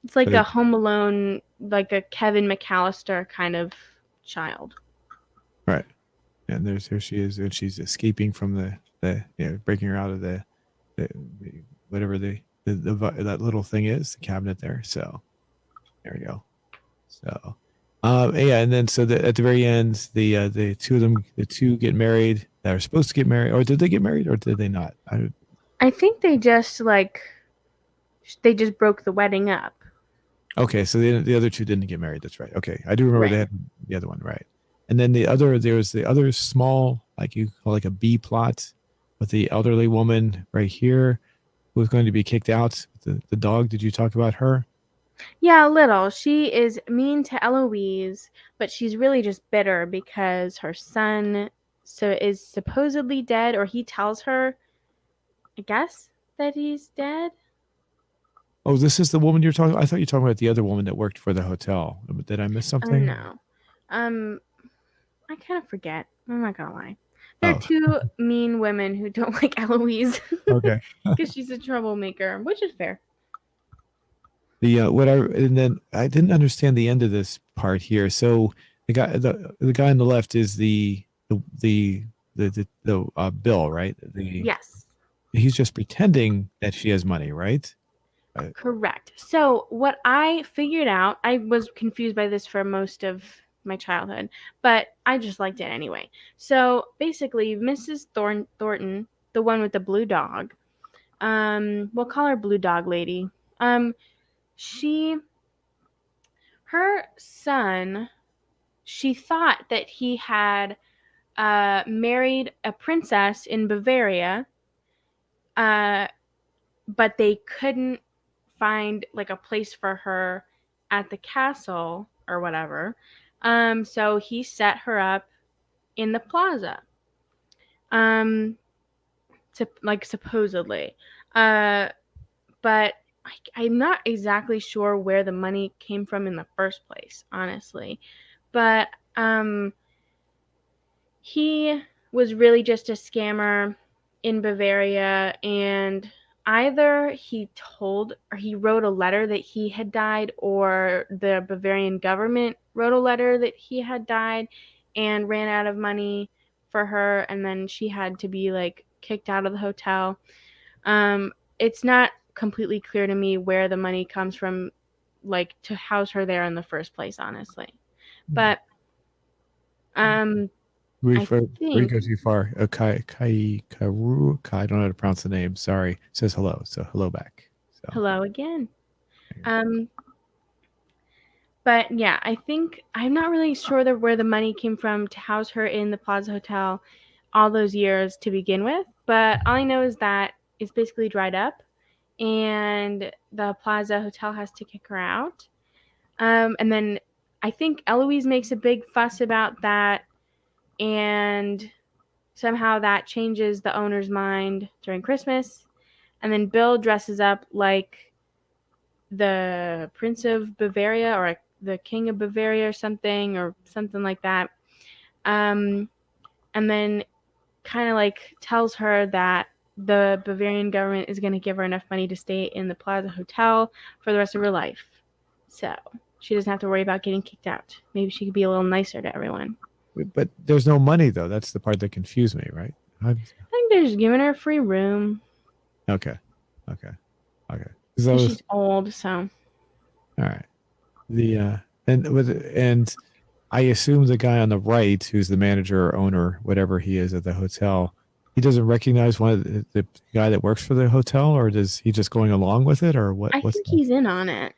it's like So they, a Home Alone, like a Kevin McAllister kind of child. right. And there she is, and she's escaping from breaking her out of the whatever that little thing is, the cabinet there. So there we go. So, yeah, and then at the very end, the two of them, the two get married. That are supposed to get married, or did they get married, or did they not? I think they just broke the wedding up. Okay, so the other two didn't get married. That's right. Okay, I do remember they Right. had the other one, right? And then there was the other small, like you call like a B plot, with the elderly woman right here who was going to be kicked out. The dog. Did you talk about her? Yeah, a little. She is mean to Eloise, but she's really just bitter because her son is supposedly dead, or he tells her, I guess, that he's dead. Oh, this is the woman you're talking. I thought you were talking about the other woman that worked for the hotel. Did I miss Oh something? no. Um, I kind of forget. I'm not gonna lie. There are Oh, two mean women who don't like Eloise okay. because she's a troublemaker, which is fair. And then I didn't understand the end of this part here. So the guy on the left is the Bill, right? Yes. He's just pretending that she has money, right? Uh, Correct. So, what I figured out, I was confused by this for most of my childhood, but I just liked it anyway. So, basically, Mrs. Thornton, the one with the blue dog, we'll call her Blue Dog Lady. Um, she, her son, she thought that he had married a princess in Bavaria, uh, but they couldn't find like a place for her at the castle or whatever. So he set her up in the plaza. Um, like supposedly. Uh, but I'm not exactly sure where the money came from in the first place, honestly. But he was really just a scammer in Bavaria, and either he told or he wrote a letter that he had died, or the Bavarian government wrote a letter that he had died and ran out of money for her, and then she had to be like kicked out of the hotel. It's not completely clear to me where the money comes from, like to house her there in the first place, honestly. But I before you think go too far, I don't know how to pronounce the name. Sorry. Says hello. So hello back. So hello again. Um, but yeah, I think I'm not really sure where the money came from to house her in the Plaza Hotel all those years to begin with. But all I know is that it's basically dried up, and the Plaza Hotel has to kick her out. And then I think Eloise makes a big fuss about that, and somehow that changes the owner's mind during Christmas. And then Bill dresses up like the Prince of Bavaria, or the King of Bavaria, or something like that. Um, and then kind of like tells her that the Bavarian government is going to give her enough money to stay in the Plaza Hotel for the rest of her life. So she doesn't have to worry about getting kicked out. Maybe she could be a little nicer to everyone. but there's no money though. That's the part that confused me, right? I think they're just giving her a free room. Okay. Okay. Okay. 'Cause that And was she's old, so. all right. The and I assume the guy on the right, who's the manager or owner, whatever he is at the hotel, he doesn't recognize one of the guy that works for the hotel, or does he just going along with it, or what? I What's think he's in on it.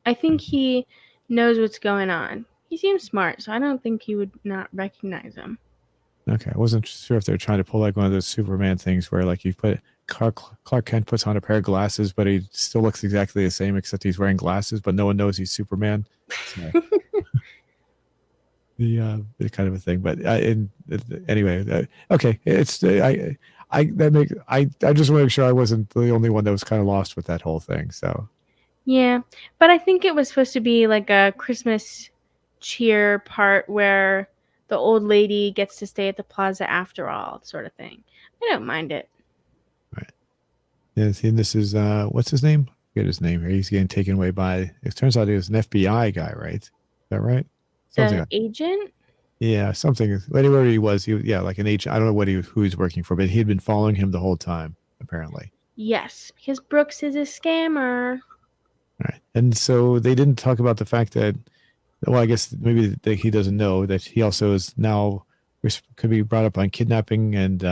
I think he knows what's going on. He seems smart, so I don't think he would not recognize him. okay? I wasn't sure if they're trying to pull like one of those Superman things where like you put Clark Kent puts on a pair of glasses, but he still looks exactly the same except he's wearing glasses, but no one knows he's Superman. So the kind of a thing. But anyway, okay, it's I that make I just want to make sure I wasn't the only one that was kind of lost with that whole thing. So Yeah, but I think it was supposed to be like a Christmas cheer part where the old lady gets to stay at the plaza after all, sort of thing. I don't mind it. Right. Yeah. See, this is what's his name? Get his name here. He's getting taken away by. It turns out he was an FBI guy, right? Is that right? Something. The agent? Yeah, something. Whatever he was, yeah, like an agent. I don't know who he was working for, but he'd been following him the whole time, apparently. Yes, because Brooks is a scammer. Right. And so they didn't talk about the fact that, well, I guess maybe he doesn't know that he also is now could be brought up on kidnapping and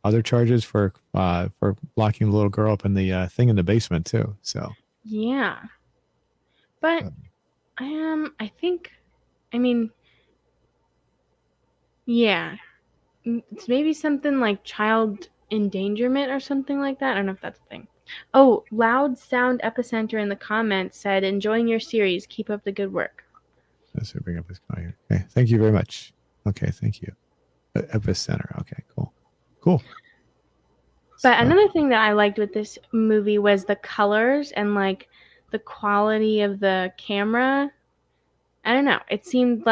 other charges for locking the little girl up in the thing in the basement too. So Yeah. But I think, I mean, yeah, it's maybe something like child endangerment or something like that. I don't know if that's a thing. Oh, Loud Sound Epicenter in the comments said, enjoying your series. Keep up the good work. let's bring up this guy here. Okay, thank you very much. Okay, thank you. Epicenter. Okay, cool, cool. But So, another thing that I liked with this movie was the colors and like the quality of the camera. I don't know. It seemed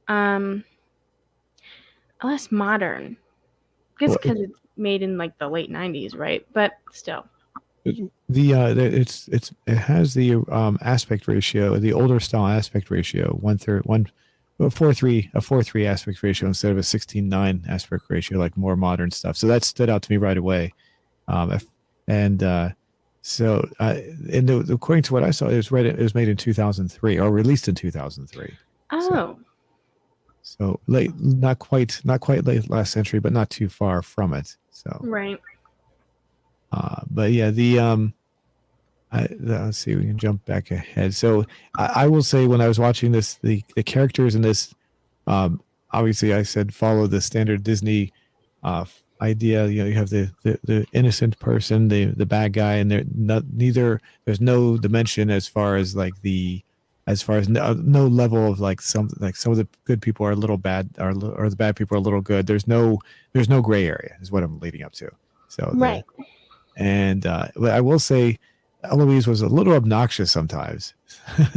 um less modern. Just because it's made in like the late 90s, right? But still. it has the aspect ratio, the older style aspect ratio, 4:3 aspect ratio instead of a 16:9 aspect ratio, like more modern stuff. So that stood out to me right away. And so and according to what I saw, it was made in 2003 or released in 2003. Oh. So late, not quite late last century, but not too far from it. So Right. but yeah, let's see, we can jump back ahead. So I will say, when I was watching this, the characters in this, obviously I said follow the standard Disney idea. You know, you have the innocent person, the bad guy, and there's no dimension as far as like no level of like some of the good people are a little bad, or the bad people are a little good. There's no gray area is what I'm leading up to. So Right. and I will say Eloise was a little obnoxious sometimes.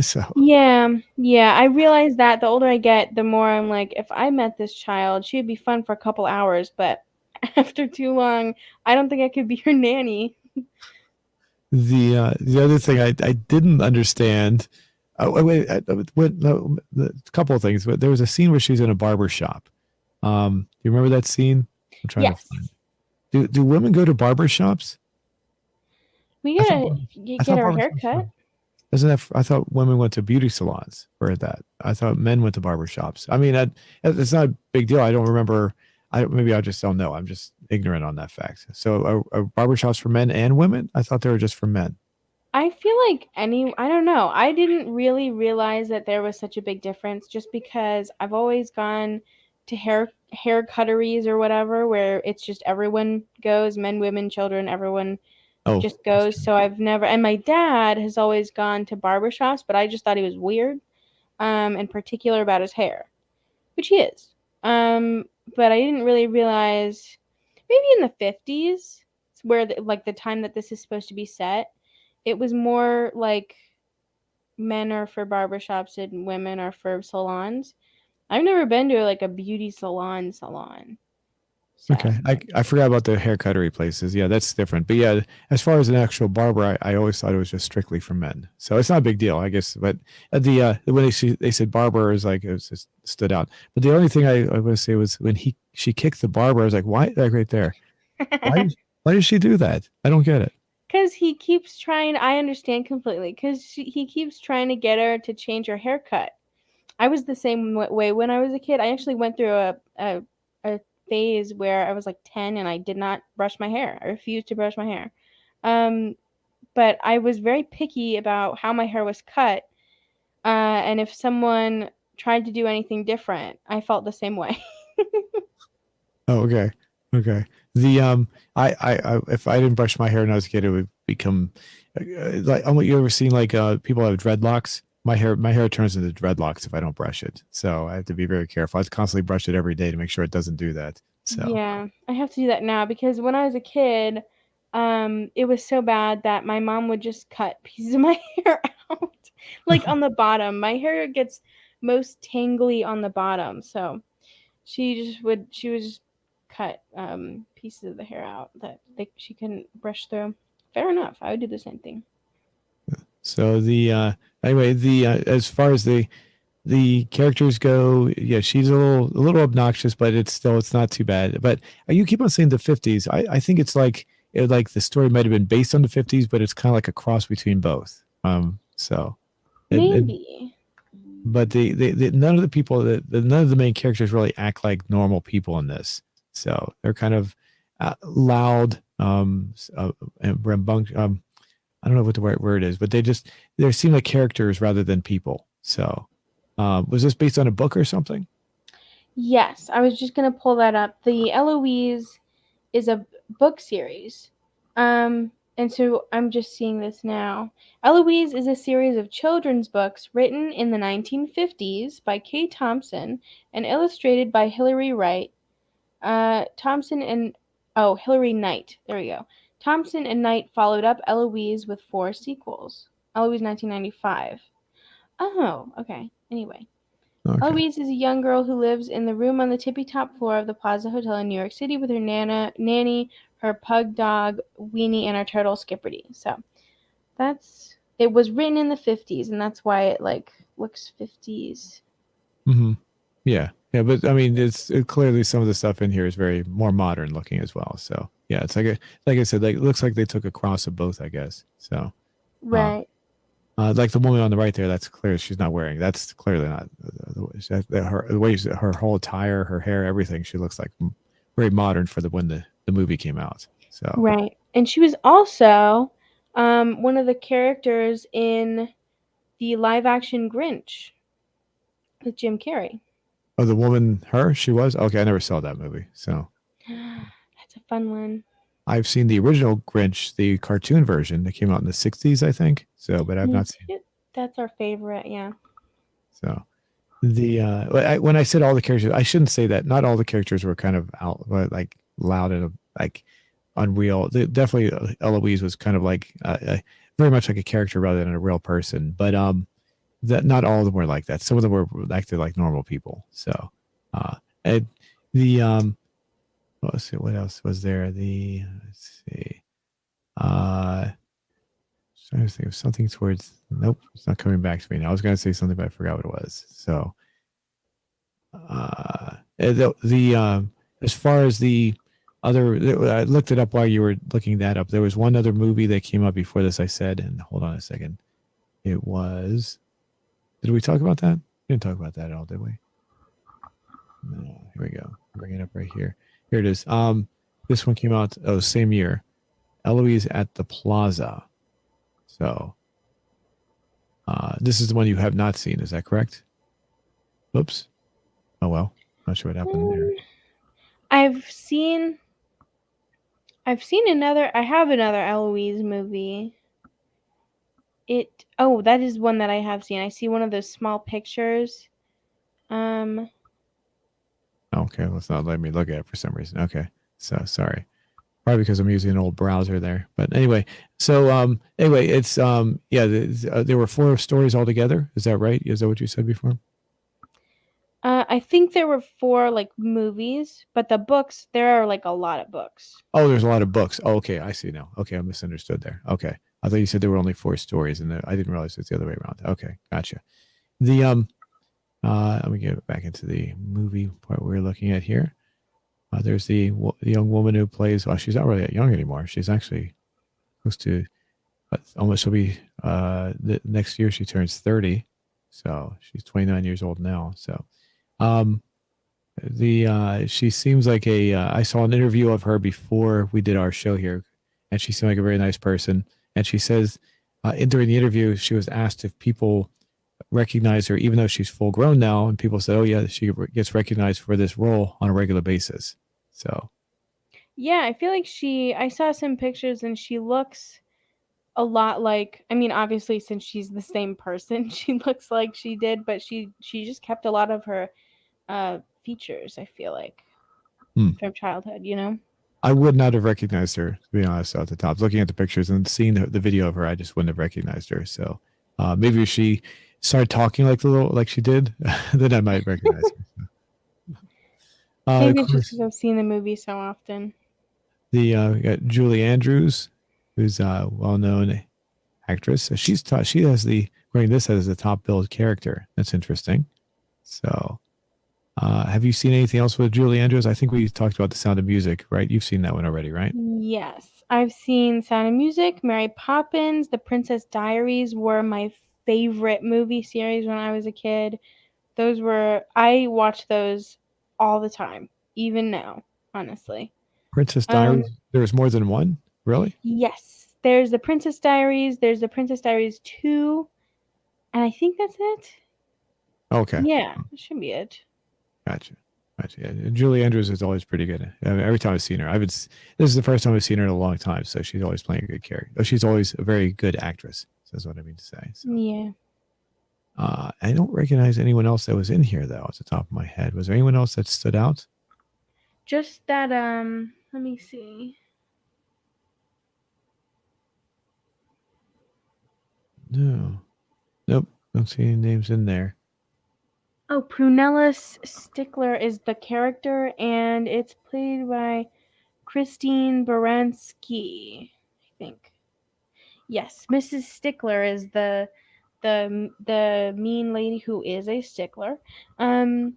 So Yeah. Yeah. I realize that the older I get, the more I'm like, if I met this child, she'd be fun for a couple hours, but after too long, I don't think I could be her nanny. the other thing I didn't understand. Wait, a couple of things. But there was a scene where she's in a barber shop. Do you remember that scene? I'm trying to Yes. find. Do women go to barber shops? We I gotta thought get our barber shops haircut. Isn't that? I thought women went to beauty salons for that. I thought men went to barber shops. I mean, it's not a big deal. I don't remember. Maybe I just don't know. I'm just ignorant on that fact. So, are barber shops for men and women? I thought they were just for men. I feel like I don't know. I didn't really realize that there was such a big difference just because I've always gone to hair cutteries or whatever where it's just everyone goes, men, women, children, everyone Oh, just that's goes. true. So I've never, and my dad has always gone to barbershops, but I just thought he was weird, in particular about his hair, which he is. Um, but I didn't really realize maybe in the 50s, where like the time that this is supposed to be set, it was more like men are for barbershops and women are for salons. I've never been to like a beauty salon. So, Okay, I forgot about the hair cuttery places. Yeah, that's different. But yeah, as far as an actual barber, I always thought it was just strictly for men. So it's not a big deal, I guess. But at when they said barber, is like, it was just stood out. But the only thing I would say was when she kicked the barber, I was like, why? Like right there, why did she do that? I don't get it. because he keeps trying, I understand completely, because he keeps trying to get her to change her haircut. I was the same way when I was a kid. I actually went through a phase where I was like 10 and I did not brush my hair. I refused to brush my hair. Um, but I was very picky about how my hair was cut. And if someone tried to do anything different, I felt the same way. Oh, okay, okay. The if I didn't brush my hair when I was a kid, it would become like, you ever seen like people have dreadlocks? My hair turns into dreadlocks if I don't brush it. So I have to be very careful. I have to constantly brush it every day to make sure it doesn't do that. So Yeah, I have to do that now because when I was a kid, it was so bad that my mom would just cut pieces of my hair out, like on the bottom. My hair gets most tangly on the bottom. So she would just cut pieces of the hair out that she couldn't brush through. Fair enough. I would do the same thing. So the anyway, the as far as the characters go, yeah, she's a little obnoxious, but it's not too bad. But you keep on saying the 50s. I think it's like the story might have been based on the 50s, but it's kind of like a cross between both. So it Maybe. but the none of the people none of the main characters really act like normal people in this. So they're kind of loud, and I don't know what the right word is, but they seem like characters rather than people. So, was this based on a book or something? Yes, I was just gonna pull that up. The Eloise is a book series. And so I'm just seeing this now. Eloise is a series of children's books written in the 1950s by Kay Thompson and illustrated by Hilary Wright. Thompson and Hilary Knight. There we go. Thompson and Knight followed up Eloise with 4 sequels. Eloise 1995. Oh, okay. Anyway, Okay. Eloise is a young girl who lives in the room on the tippy-top floor of the Plaza Hotel in New York City with her nanny, her pug dog, Weenie, and her turtle, Skipperty. So it was written in the 50s, and that's why it, like, looks 50s. Mm-hmm. Yeah. Yeah. But I mean, clearly some of the stuff in here is very more modern looking as well. So, yeah, it's like I said, like, it looks like they took a cross of both, I guess. So, uh, Right. like the woman on the right there, that's clear she's not wearing. That's clearly not the way her whole attire, her hair, everything. She looks like very modern for when the movie came out. So Right. And she was also one of the characters in the live action Grinch with Jim Carrey. oh, the woman, she was okay. I never saw that movie, so That's a fun one. I've seen the original Grinch, the cartoon version that came out in the '60s, I think. So, but I've Me not seen. too. That's our favorite, yeah. So the when I said all the characters, I shouldn't say that. Not all the characters were kind of out, like loud and like unreal. Definitely, Eloise was kind of like very much like a character rather than a real person. But that not all of them were like that. Some of them were acted like normal people. So, and the let's see, what else was there? Let's see, trying to think of something towards. Nope, it's not coming back to me now. I was going to say something, but I forgot what it was. So, as far as the other, I looked it up while you were looking that up. There was one other movie that came up before this. I said, and hold on a second, it was. Did we talk about that? We didn't talk about that at all, did we? No. Here we go. Bring it up right here. Here it is. This one came out same year. Eloise at the Plaza. So, this is the one you have not seen. Is that correct? Oops. Oh well. Not sure what happened there. I've seen another. I have another Eloise movie. That is one that I have seen. I see one of those small pictures. Okay, well, it's not letting me look at it for some reason. Okay, so sorry. Probably because I'm using an old browser there. But anyway, so it's yeah, there were 4 stories altogether. Is that right? Is that what you said before? I think there were 4 like movies, but the books, there are like a lot of books. Oh, there's a lot of books. Oh, okay, I see now. Okay, I misunderstood there. Okay, I thought you said there were only 4 stories, and I didn't realize it's the other way around. Okay, gotcha. The let me get back into the movie part we're looking at here. There's the young woman who plays. Well, she's not really that young anymore. She's actually close to almost. She'll be the next year. She turns 30, so she's 29 years old now. So, she seems like I saw an interview of her before we did our show here, and she seemed like a very nice person. And she says, during the interview, she was asked if people recognize her, even though she's full grown now, and people said, "Oh yeah, she gets recognized for this role on a regular basis." So, Yeah, I feel like I saw some pictures and she looks a lot like, I mean, obviously since she's the same person, she looks like she did, but she just kept a lot of her features, I feel like, from childhood, you know? I would not have recognized her, to be honest, at the top. Looking at the pictures and seeing the video of her, I just wouldn't have recognized her. So maybe started talking like the little like she did, then I might recognize her. Of Maybe it's just course, because I've seen the movie so often. we got Julie Andrews, who's a well-known actress. So she has the wearing this as a top billed character. That's interesting. So, have you seen anything else with Julie Andrews? I think we talked about The Sound of Music, right? You've seen that one already, right? Yes, I've seen Sound of Music, Mary Poppins, The Princess Diaries were my favorite movie series when I was a kid. I watch those all the time, even now, honestly. Princess Um, Diaries. There was more than one, really? yes, there's The Princess Diaries, there's The Princess Diaries 2, and I think that's it. Okay, Yeah, that should be it. gotcha. Gotcha. Yeah. Julie Andrews is always pretty good. I mean, every time I've seen her, this is the first time I've seen her in a long time. So she's always playing a good character. Oh, she's always a very good actress. So that's what I mean to say. So Yeah. I don't recognize anyone else that was in here though, at the top of my head. Was there anyone else that stood out? Just that let me see. No. Nope. Don't see any names in there. Oh, Prunella Stickler is the character, and it's played by Christine Baranski, I think. Yes, Mrs. Stickler is the mean lady who is a stickler. Um,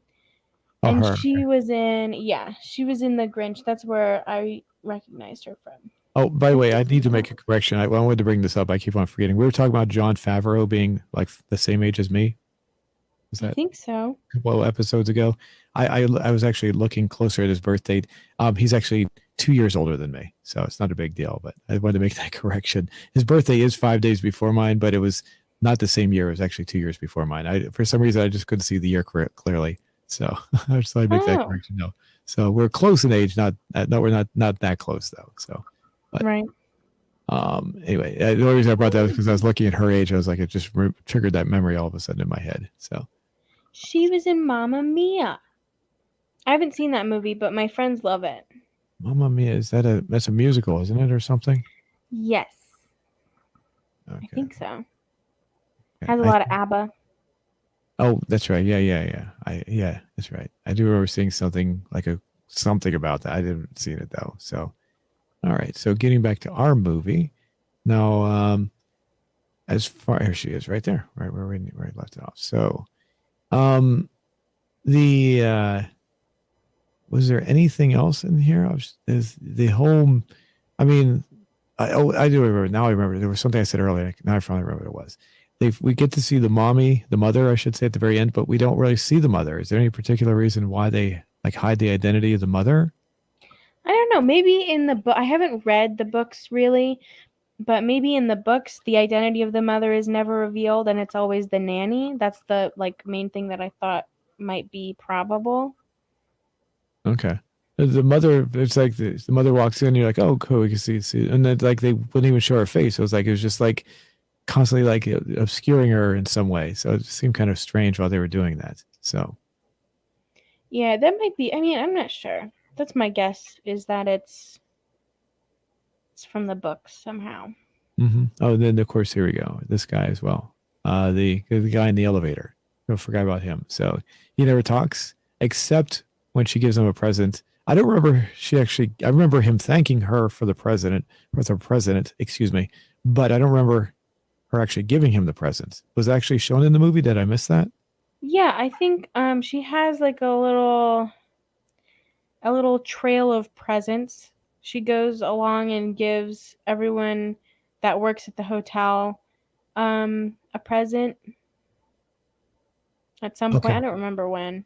Oh, and her. she was in The Grinch. That's where I recognized her from. Oh, by the way, I need to make a correction. I wanted to bring this up. I keep on forgetting. We were talking about John Favreau being like the same age as me. Was I that think so. a couple of episodes ago? I was actually looking closer at his birth date. He's actually 2 years older than me, so it's not a big deal. But I wanted to make that correction. His birthday is 5 days before mine, but it was not the same year. It was actually 2 years before mine. For some reason I just couldn't see the year clearly, so I just thought I'd make that Oh, correction. No, so we're close in age. No, we're not that close though. So, but right. anyway, the only reason I brought that was because I was looking at her age. I was like, it just triggered that memory all of a sudden in my head. So, She was in Mamma Mia. I haven't seen that movie, but my friends love it. Mamma Mia, that's a musical, isn't it, or something? Yes, I Okay. think so. Okay. Has a lot of ABBA. Oh, that's right. Yeah. Yeah, that's right. I do remember seeing something like something about that. I didn't see it though. So, all right. So getting back to our movie now, as far here she is right there, right where I left it off. So, um, the was there anything else in here? Is the whole? I mean, I do remember now. I remember there was something I said earlier. Now I finally remember what it was. We get to see the mother, I should say, at the very end, but we don't really see the mother. Is there any particular reason why they like hide the identity of the mother? I don't know. Maybe in the book, I haven't read the books really, but maybe in the books, the identity of the mother is never revealed, and it's always the nanny. That's the like main thing that I thought might be probable. Okay. The mother, it's like the mother walks in, you're like, oh, cool, we can see, and then like they wouldn't even show her face. It was just like constantly like obscuring her in some way. So it seemed kind of strange while they were doing that. So, Yeah, that might be. I mean, I'm not sure. That's my guess. Is that it's from the books somehow. oh, and then of course here we go. This guy as well. The guy in the elevator. I forgot about him. So he never talks except when she gives him a present. I don't remember I remember him thanking her for the president, excuse me, but I don't remember her actually giving him the present. Was it actually shown in the movie? Did I miss that? Yeah, I think she has like a little trail of presents. She goes along and gives everyone that works at the hotel a present at some point. Okay. I don't remember when.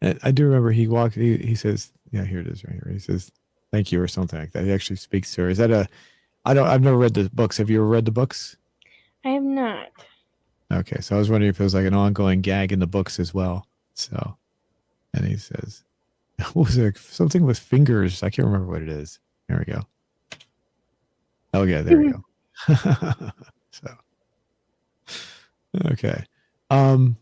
And I do remember he says, yeah, here it is right here. He says, thank you or something like that. He actually speaks to her. Is that I've never read the books. Have you ever read the books? I have not. Okay. So I was wondering if it was like an ongoing gag in the books as well. So, and he says, what was it? Something with fingers. I can't remember what it is. There we go. Oh yeah, there we go. So, okay. Um,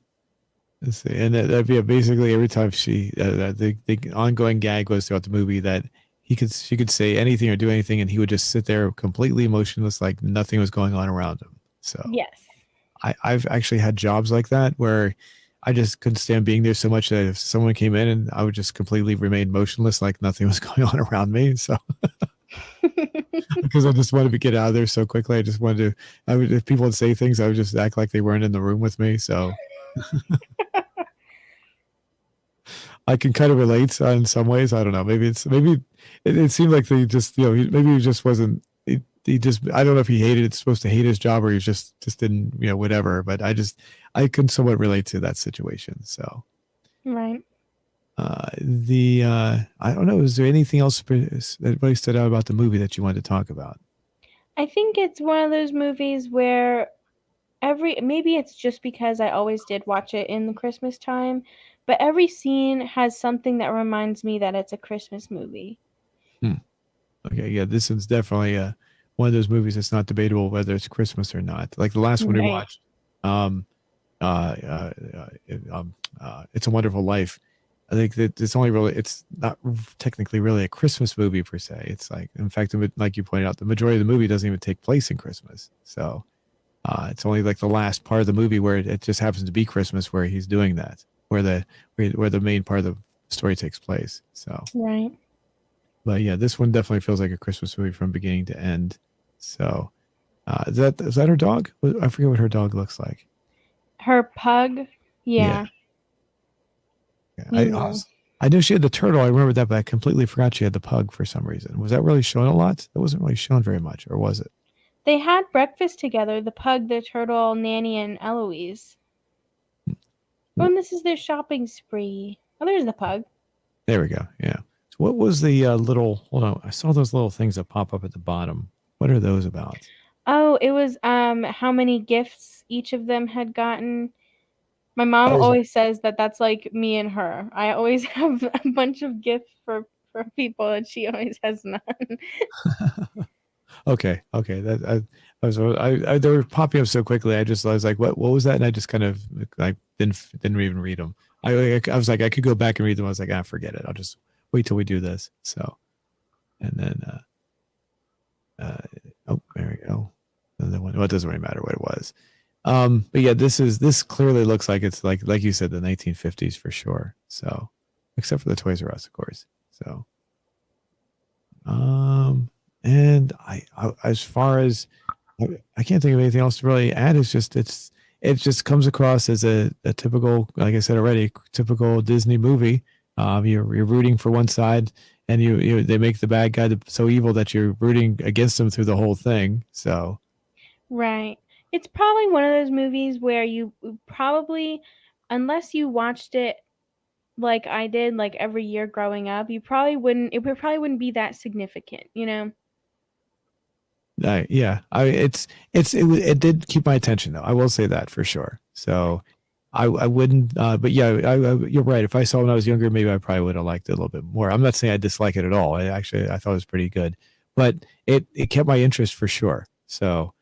let's see. And yeah, basically every time the ongoing gag was throughout the movie that she could say anything or do anything and he would just sit there completely emotionless, like nothing was going on around him. So Yes. I've actually had jobs like that where I just couldn't stand being there so much that if someone came in and I would just completely remain motionless, like nothing was going on around me. So because I just wanted to get out of there so quickly, I just wanted to. I would if people would say things, I would just act like they weren't in the room with me. So I can kind of relate in some ways. I don't know. Maybe it seemed like they just maybe he just wasn't. He just I don't know if he hated supposed to hate his job or he just didn't whatever. But I can somewhat relate to that situation. So Right. the I don't know. Is there anything else that really stood out about the movie that you wanted to talk about? I think it's one of those movies where maybe it's just because I always did watch it in the Christmas time, but every scene has something that reminds me that it's a Christmas movie. Hmm. Okay, yeah, this is definitely one of those movies that's not debatable whether it's Christmas or not. Like the last one we Right. watched, um, It's a Wonderful Life. I think that it's not technically really a Christmas movie per se. It's like, in fact, like you pointed out, the majority of the movie doesn't even take place in Christmas. So it's only like the last part of the movie where it just happens to be Christmas where he's doing that, where the main part of the story takes place. So, Right. but yeah, this one definitely feels like a Christmas movie from beginning to end. So, is that her dog? I forget what her dog looks like. Her pug. Yeah, Yeah. yeah. You know. I knew she had the turtle. I remember that, but I completely forgot she had the pug for some reason. Was that really shown a lot? That wasn't really shown very much, or was it? They had breakfast together, the pug, the turtle, Nanny, and Eloise. Oh, and this is their shopping spree. Oh, there's the pug. There we go. Yeah. So what was the little? Hold on. I saw those little things that pop up at the bottom. What are those about? Oh, it was how many gifts each of them had gotten. My mom Oh, always says that that's like me and her. I always have a bunch of gifts for people, and she always has none. okay. Okay. They were popping up so quickly. I was like, what was that? And I just kind of like didn't even read them. I was like, I could go back and read them. I was like, forget it. I'll just wait till we do this. So, and then, oh, there we go. Another one. Well, it doesn't really matter what it was. But yeah, this clearly looks like it's like you said, the 1950s for sure. So, except for the Toys R Us, of course. So, and as far as I can't think of anything else to really add. It just comes across as a typical, like I said already, typical Disney movie. You're rooting for one side, and they make the bad guy so evil that you're rooting against him through the whole thing. So Right. It's probably one of those movies where you probably, unless you watched it like I did, like every year growing up, it probably wouldn't be that significant, you know? yeah, it did keep my attention though. I will say that for sure. So I wouldn't, but yeah, you're right. If I saw it when I was younger, maybe I probably would have liked it a little bit more. I'm not saying I dislike it at all. I thought it was pretty good, but it kept my interest for sure. So,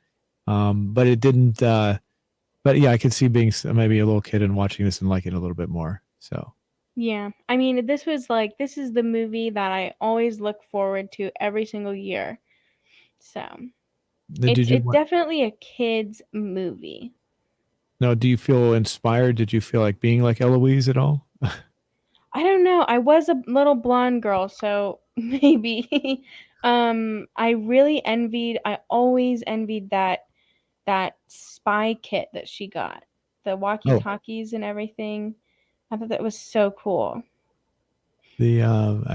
but it didn't. But yeah, I could see being maybe a little kid and watching this and liking it a little bit more. So, Yeah. I mean, this is the movie that I always look forward to every single year. So, did you it's definitely a kids movie. no? Do you feel inspired? Did you feel like being like Eloise at all? I don't know. I was a little blonde girl, so maybe I always envied that spy kit that she got. The Oh, walkie-talkies and everything. I thought that was so cool. I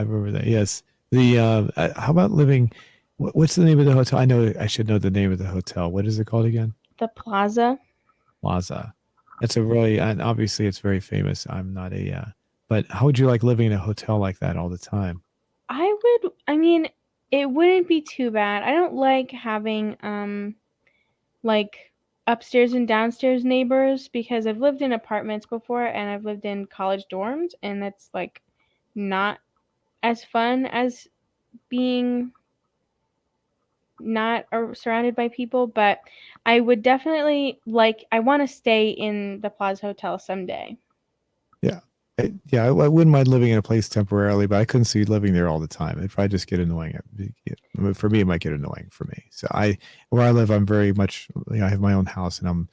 remember that. Yes. How about living? What's the name of the hotel? I know I should know the name of the hotel. What is it called again? The plaza. Plaza. That's a really, and obviously it's very famous. I'm not but how would you like living in a hotel like that all the time? I mean, it wouldn't be too bad. I don't like having like upstairs and downstairs neighbors because I've lived in apartments before and I've lived in college dorms and that's like not as fun as being not surrounded by people, but I would definitely I want to stay in the Plaza Hotel someday. Yeah. I wouldn't mind living in a place temporarily, but I couldn't see living there all the time. It'd probably just get annoying. For me, it might get annoying for me. So where I live, I'm very much, I have my own house and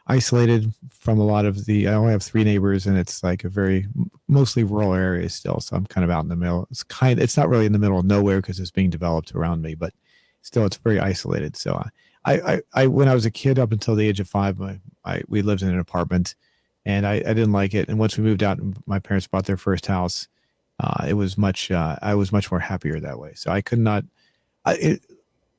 isolated from a lot of the. I only have three neighbors, and it's like a very mostly rural area still. So I'm kind of out in the middle. It's not really in the middle of nowhere because it's being developed around me, but still it's very isolated. So when I was a kid up until the age of 5, we lived in an apartment, and I didn't like it. And once we moved out, and my parents bought their first house. It was much. I was much more happier that way. So I could not. It,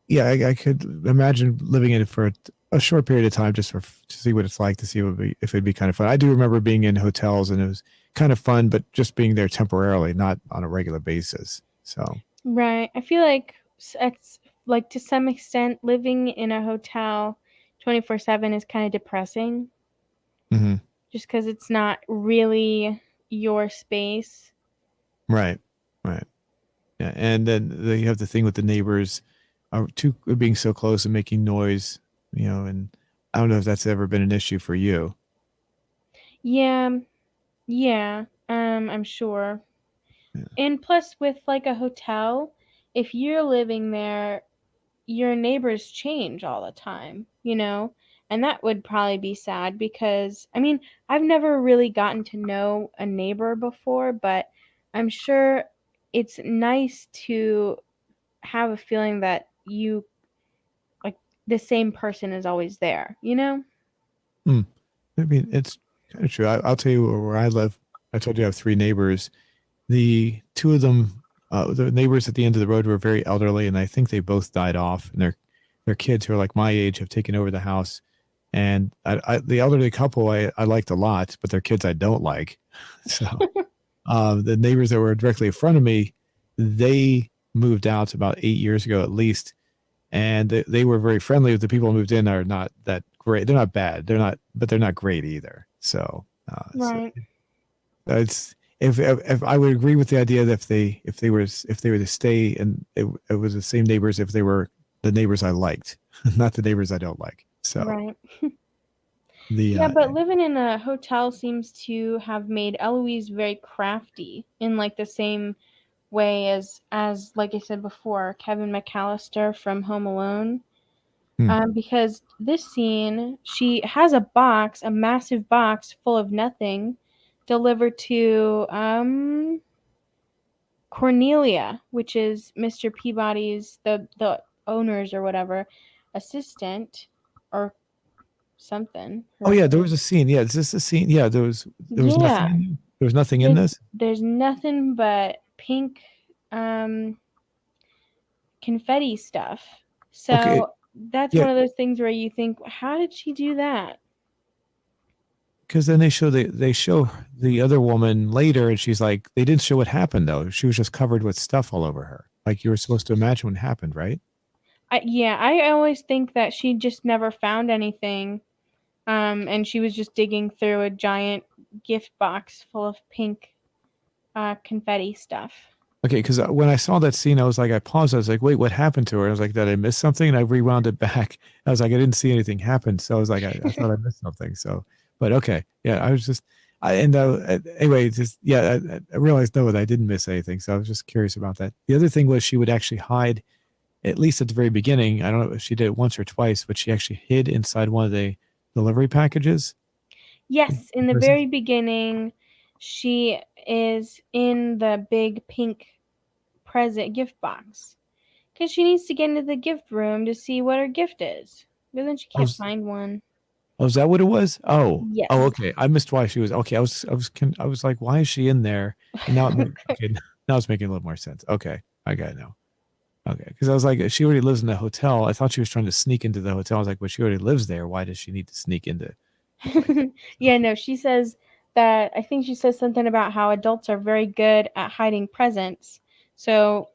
yeah, I could imagine living in it for a short period of time just to see what it's like, to see if it'd be kind of fun. I do remember being in hotels and it was kind of fun, but just being there temporarily, not on a regular basis. So, Right. I feel like it's like to some extent living in a hotel 24/7 is kind of depressing mhm. just because it's not really your space. Right, right. Yeah. And then you have the thing with the neighbors being so close and making noise, and I don't know if that's ever been an issue for you. Yeah, yeah, I'm sure. Yeah. And plus, with like a hotel, if you're living there, your neighbors change all the time, you know? And that would probably be sad because, I mean, I've never really gotten to know a neighbor before, but I'm sure it's nice to have a feeling that you, like, the same person is always there, you know? Hmm. I mean, it's kind of true. I'll tell you where I live. I told you I have three neighbors. The two of them, the neighbors at the end of the road were very elderly, and I think they both died off. And their kids, who are like my age, have taken over the house. And the elderly couple I liked a lot, but their kids I don't like. So the neighbors that were directly in front of me, they moved out about 8 years ago at least, and they were very friendly. The people who moved in are not that great. They're not bad. But they're not great either. So Right. it's if I would agree with the idea that if they were to stay, and it was the same neighbors if they were the neighbors I liked, not the neighbors I don't like. So Right. the Yeah, but living in a hotel seems to have made Eloise very crafty in like the same way as like I said before, Kevin McAllister from Home Alone. hmm. Because this scene, she has a box, a massive box full of nothing, delivered to Cornelia, which is Mr. Peabody's the owner's or whatever assistant or something. Oh Her yeah, there was a scene. Yeah, is this a scene? Yeah, there was nothing yeah, in there. There was nothing in there's this. there's nothing but pink um confetti stuff. Okay, So that's yeah, one of those things where you think, how did she do that? because then they show the other woman later, and she's like, they didn't show what happened though. She was just covered with stuff all over her, like you were supposed to imagine what happened, right? Yeah, I always think that she just never found anything, and she was just digging through a giant gift box full of pink confetti stuff. Okay, because when I saw that scene, I was like, I paused. I was like, wait, what happened to her? I was like, did I miss something? And I rewound it back. I was like, I didn't see anything happen. So I was like, I thought I missed something. So, but okay, yeah, I was just, anyway, just yeah, I realized no, that I didn't miss anything. So I was just curious about that. The other thing was she would actually hide, at least at the very beginning. I don't know if she did it once or twice, but she actually hid inside one of the delivery packages. Yes, in the very beginning, she is in the big pink present gift box because she needs to get into the gift room to see what her gift is, but then she I can't was find one. Oh, is that what it was? Oh, Yes. okay. I missed why she was okay. I was like, why is she in there? And now okay, now it's making a little more sense. Okay, I got it now. Okay, because I was like, she already lives in the hotel. I thought she was trying to sneak into the hotel. I was like, well, she already lives there. Why does she need to sneak into the place? So, Yeah, no, she says that I think she says something about how adults are very good at hiding presents. So,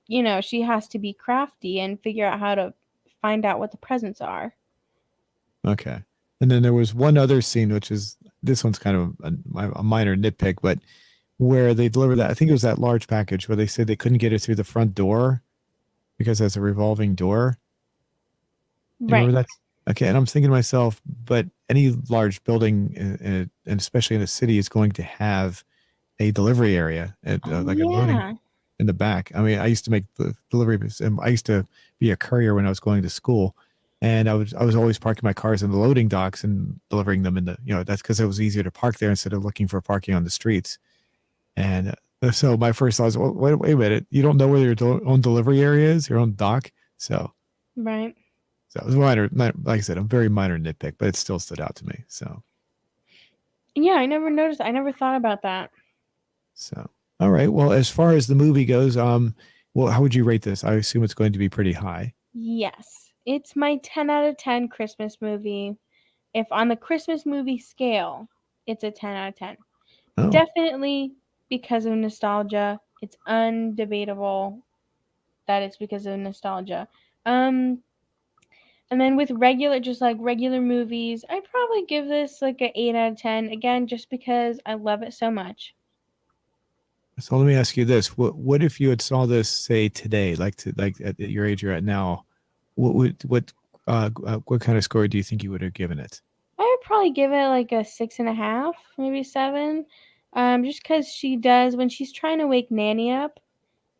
she has to be crafty and figure out how to find out what the presents are. okay, and then there was one other scene, which is this one's kind of a minor nitpick, but where they delivered that. I think it was that large package where they said they couldn't get it through the front door because there's a revolving door. You Right. remember that? Okay, and I'm thinking to myself, but any large building, and especially in a city, is going to have a delivery area, Oh, like a loading yeah. in the back. I mean, I used to make the deliveries, and I used to be a courier when I was going to school, and I was always parking my cars in the loading docks and delivering them in the, that's because it was easier to park there instead of looking for parking on the streets. And so my first thought was, well, wait a minute, you don't know where your own delivery area is, your own dock. Right. So it was minor, like I said, a very minor nitpick, but it still stood out to me. Yeah, I never noticed. I never thought about that. So all right. Well, as far as the movie goes, well, how would you rate this? I assume it's going to be pretty high. Yes, it's my 10 out of 10 Christmas movie. If on the Christmas movie scale, it's a 10 out of 10. Oh, Definitely because of nostalgia. It's undebatable that it's because of nostalgia. Um, and then with regular, just like regular movies, I'd probably give this like an 8 out of 10. Again, just because I love it so much. so let me ask you this: what if you had saw this, say, today, like at your age you're at now? What kind of score do you think you would have given it? I would probably give it like a 6.5, maybe 7. Just because she does, when she's trying to wake Nanny up,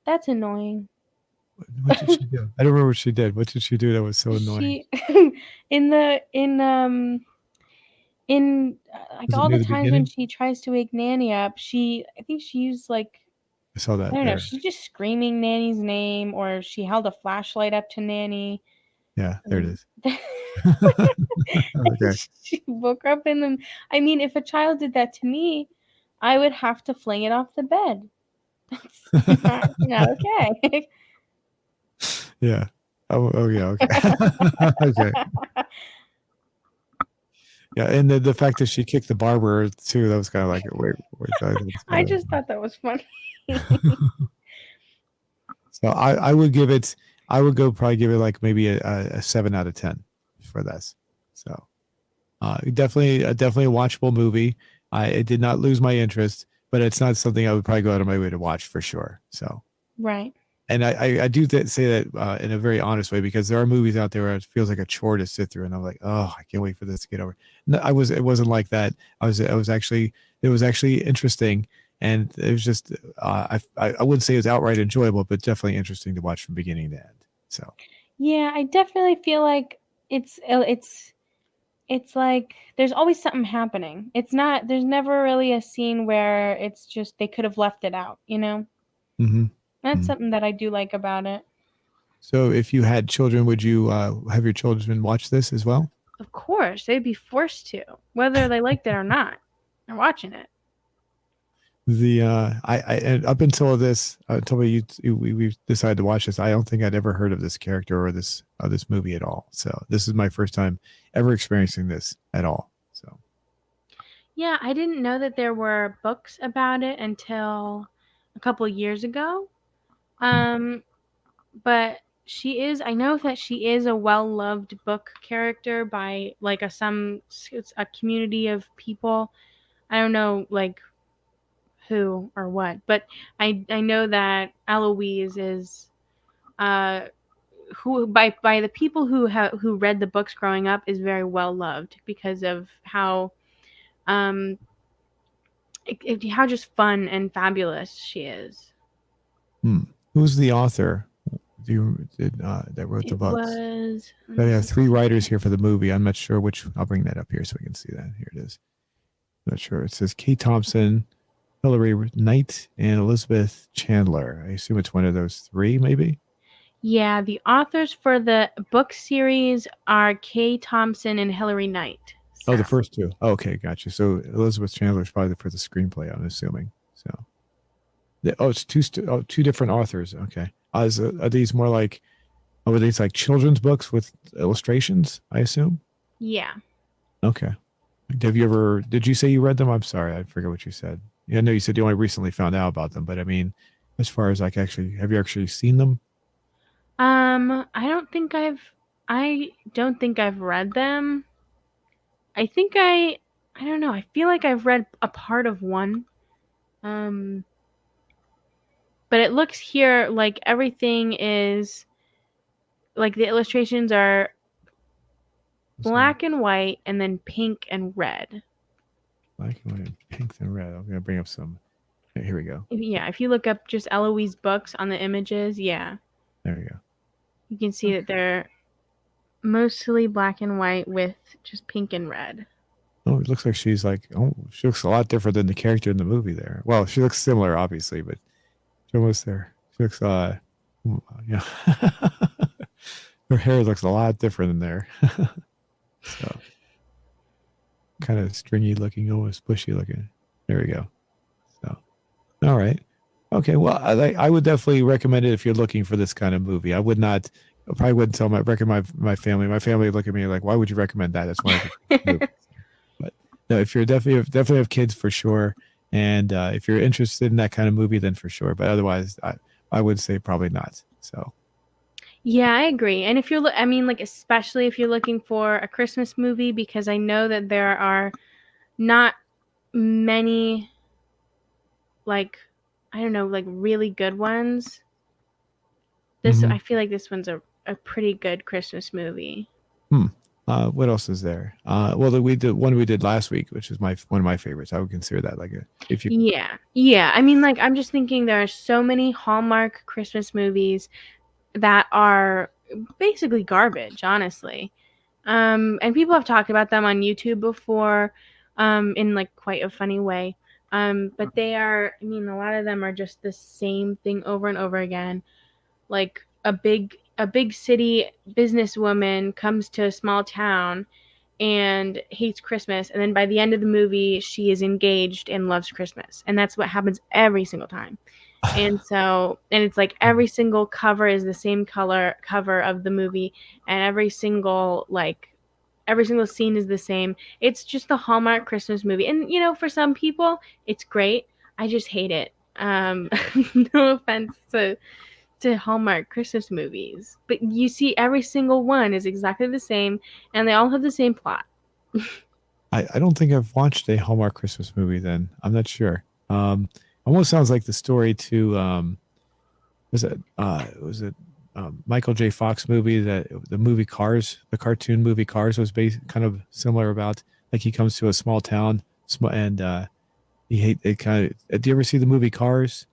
that's annoying. What did she do? I don't remember what she did. What did she do that was so annoying? She in the in like Was it all near the the times when beginning? she tries to wake Nanny up, I think she used like, I saw I that don't know, there. she's just screaming Nanny's name, or she held a flashlight up to Nanny. Yeah, there it And is. Okay. she woke her up in the. I mean, if a child did that to me, I would have to fling it off the bed. That's not okay. Yeah. Oh yeah. Okay. Okay. Yeah, and the fact that she kicked the barber too, that was kind of like, wait, that was I kind of. just thought that was funny. So I would give it. I would go probably give it like maybe a 7 out of 10 for this. So definitely a watchable movie. It did not lose my interest, but it's not something I would probably go out of my way to watch for sure. So, Right. and I do say that in a very honest way, because there are movies out there where it feels like a chore to sit through, and I'm like, oh, I can't wait for this to get over. No, it wasn't like that. I was actually, it was actually interesting, and it was just I wouldn't say it was outright enjoyable, but definitely interesting to watch from beginning to end. So. Yeah, I definitely feel like it's like there's always something happening. It's not there's never really a scene where it's just they could have left it out, you know? Hmm. That's something that I do like about it. So, if you had children, would you have your children watch this as well? Of course, they'd be forced to, whether they liked it or not. They're watching it. The I and up until this, until we decided to watch this, I don't think I'd ever heard of this character or this movie at all. So this is my first time ever experiencing this at all. So. Yeah, I didn't know that there were books about it until a couple years ago. Hmm. Um, but I know that she is a well-loved book character by like a community of people. I don't know like who or what, but I know that Eloise is uh who by the people who read the books growing up is very well loved because of how um how just fun and fabulous she is. Hmm. Who's the author? That wrote the It books? was, let I me have three see. writers here for the movie. I'm not sure which. I'll bring that up here so we can see that. Here it is. I'm not sure. It says Kate Thompson, Hilary Knight, and Elizabeth Chandler. I assume it's one of those three, maybe. Yeah, the authors for the book series are Kay Thompson and Hilary Knight. Oh, So, the first two. Oh, okay, gotcha. So Elizabeth Chandler is probably for the screenplay, I'm assuming. So, it's two different authors. Okay. Are these more like, are these like children's books with illustrations? I assume. yeah. Okay. Did you say you read them? I'm sorry, I forget what you said. Yeah, I know you said you only recently found out about them, but I mean, as far as like have you actually seen them? I don't think I've read them. I think I don't know. I feel like I've read a part of one. Um, but it looks here like everything is like the illustrations are Let's see. black and white and then pink and red. Black and white, pink and red. I'm gonna bring up some. Here we go. Yeah, if you look up just Eloise books on the images, yeah, There we go. you can see that Okay. they're Mostly black and white with just pink and red. Oh, it looks like she's like, oh, she looks a lot different than the character in the movie there. Well, she looks similar, obviously, but she's almost there. She looks, yeah. Her hair looks a lot different in there. So kind of stringy looking, almost bushy looking. There we go. So, all right. Okay. Well, I would definitely recommend it if you're looking for this kind of movie. I probably wouldn't recommend my family. My family would look at me like, why would you recommend that? That's one of the movies. But no, if you're definitely have kids for sure. And if you're interested in that kind of movie, then for sure. But otherwise, I would say probably not. So, Yeah, I agree. And if you're, I mean, like, especially if you're looking for a Christmas movie, because I know that there are not many, like, I don't know, like really good ones. I feel like this one's a pretty good Christmas movie. What else is there? Well, we did one we did last week, which is one of my favorites. I would consider that like a if you. Yeah. I mean, like, I'm just thinking there are so many Hallmark Christmas movies that are basically garbage, honestly. And people have talked about them on YouTube before, in like quite a funny way. But they are, I mean, a lot of them are just the same thing over and over again. Like a big city businesswoman comes to a small town and hates Christmas, and then by the end of the movie she is engaged and loves Christmas. And that's what happens every single time. And it's like every single cover is the same cover of the movie, and every single scene is the same. It's just the Hallmark Christmas movie. And for some people it's great. I just hate it. No offense to Hallmark Christmas movies, but you see every single one is exactly the same, and they all have the same plot. I don't think I've watched a Hallmark Christmas movie. Then I'm not sure. Almost sounds like the story to was it Michael J. Fox movie that the movie Cars, the cartoon movie Cars was based kind of similar about like he comes to a small town and he hate it kind of. Do you ever see the movie Cars?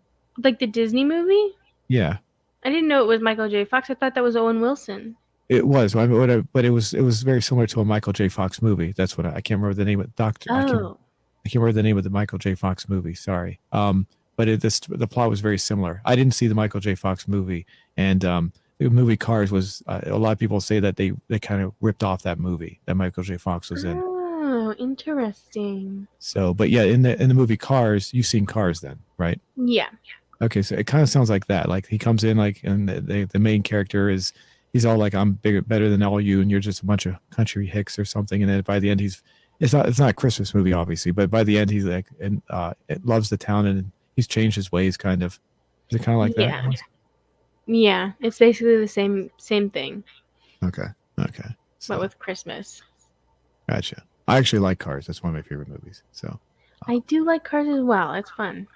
Like the Disney movie? Yeah, I didn't know it was Michael J. Fox. I thought that was Owen Wilson. it was. But it was very similar to a Michael J. Fox movie. That's what I can't remember the name of Doctor. Oh. I can't remember the name of the Michael J. Fox movie. Sorry. But the plot was very similar. I didn't see the Michael J. Fox movie, and the movie Cars was. A lot of people say that they kind of ripped off that movie that Michael J. Fox was in. Oh, interesting. So, but yeah, in the movie Cars, you've seen Cars then, right? Yeah. Okay, so it kind of sounds like that. Like he comes in, like, and the main character he's all like, I'm bigger, better than all you, and you're just a bunch of country hicks or something. And then by the end, it's not a Christmas movie, obviously, but by the end, he's like, and it loves the town, and he's changed his ways, kind of. Is it kind of like that? Yeah, it's basically the same thing. Okay. So, but with Christmas. Gotcha. I actually like Cars. That's one of my favorite movies. So I do like Cars as well. It's fun.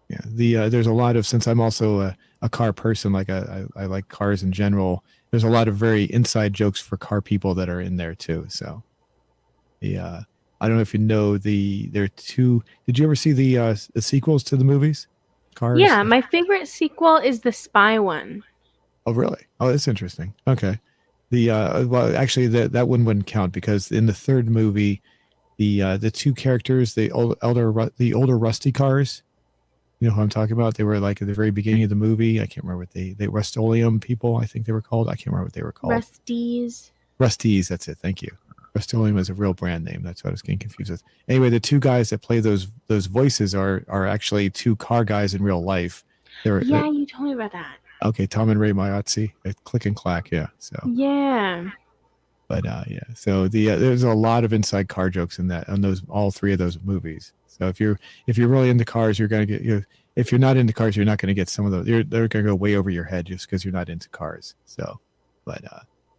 Yeah, there's a lot of, since I'm also a car person, like I like cars in general. There's a lot of very inside jokes for car people that are in there too. So, I don't know if you know there are two. Did you ever see the sequels to the movies? Cars. Yeah, my favorite sequel is the spy one. Oh, really? Oh, that's interesting. Okay. Well, actually, that one wouldn't count because in the third movie, the two characters, the older rusty cars. You know who I'm talking about? They were like at the very beginning of the movie. I can't remember what they Rust-Oleum people, I think they were called. I can't remember what they were called. Rusties, that's it. Thank you. Rust-Oleum is a real brand name. That's what I was getting confused with. Anyway, the two guys that play those voices are actually two car guys in real life. You told me about that. Okay, Tom and Ray Miazzi, Click and Clack, yeah. So yeah. But yeah, so there's a lot of inside car jokes in that on all three of those movies. So if you're really into cars, you're gonna get if you're not into cars, you're not gonna get some of those. They're gonna go way over your head just because you're not into cars. So, but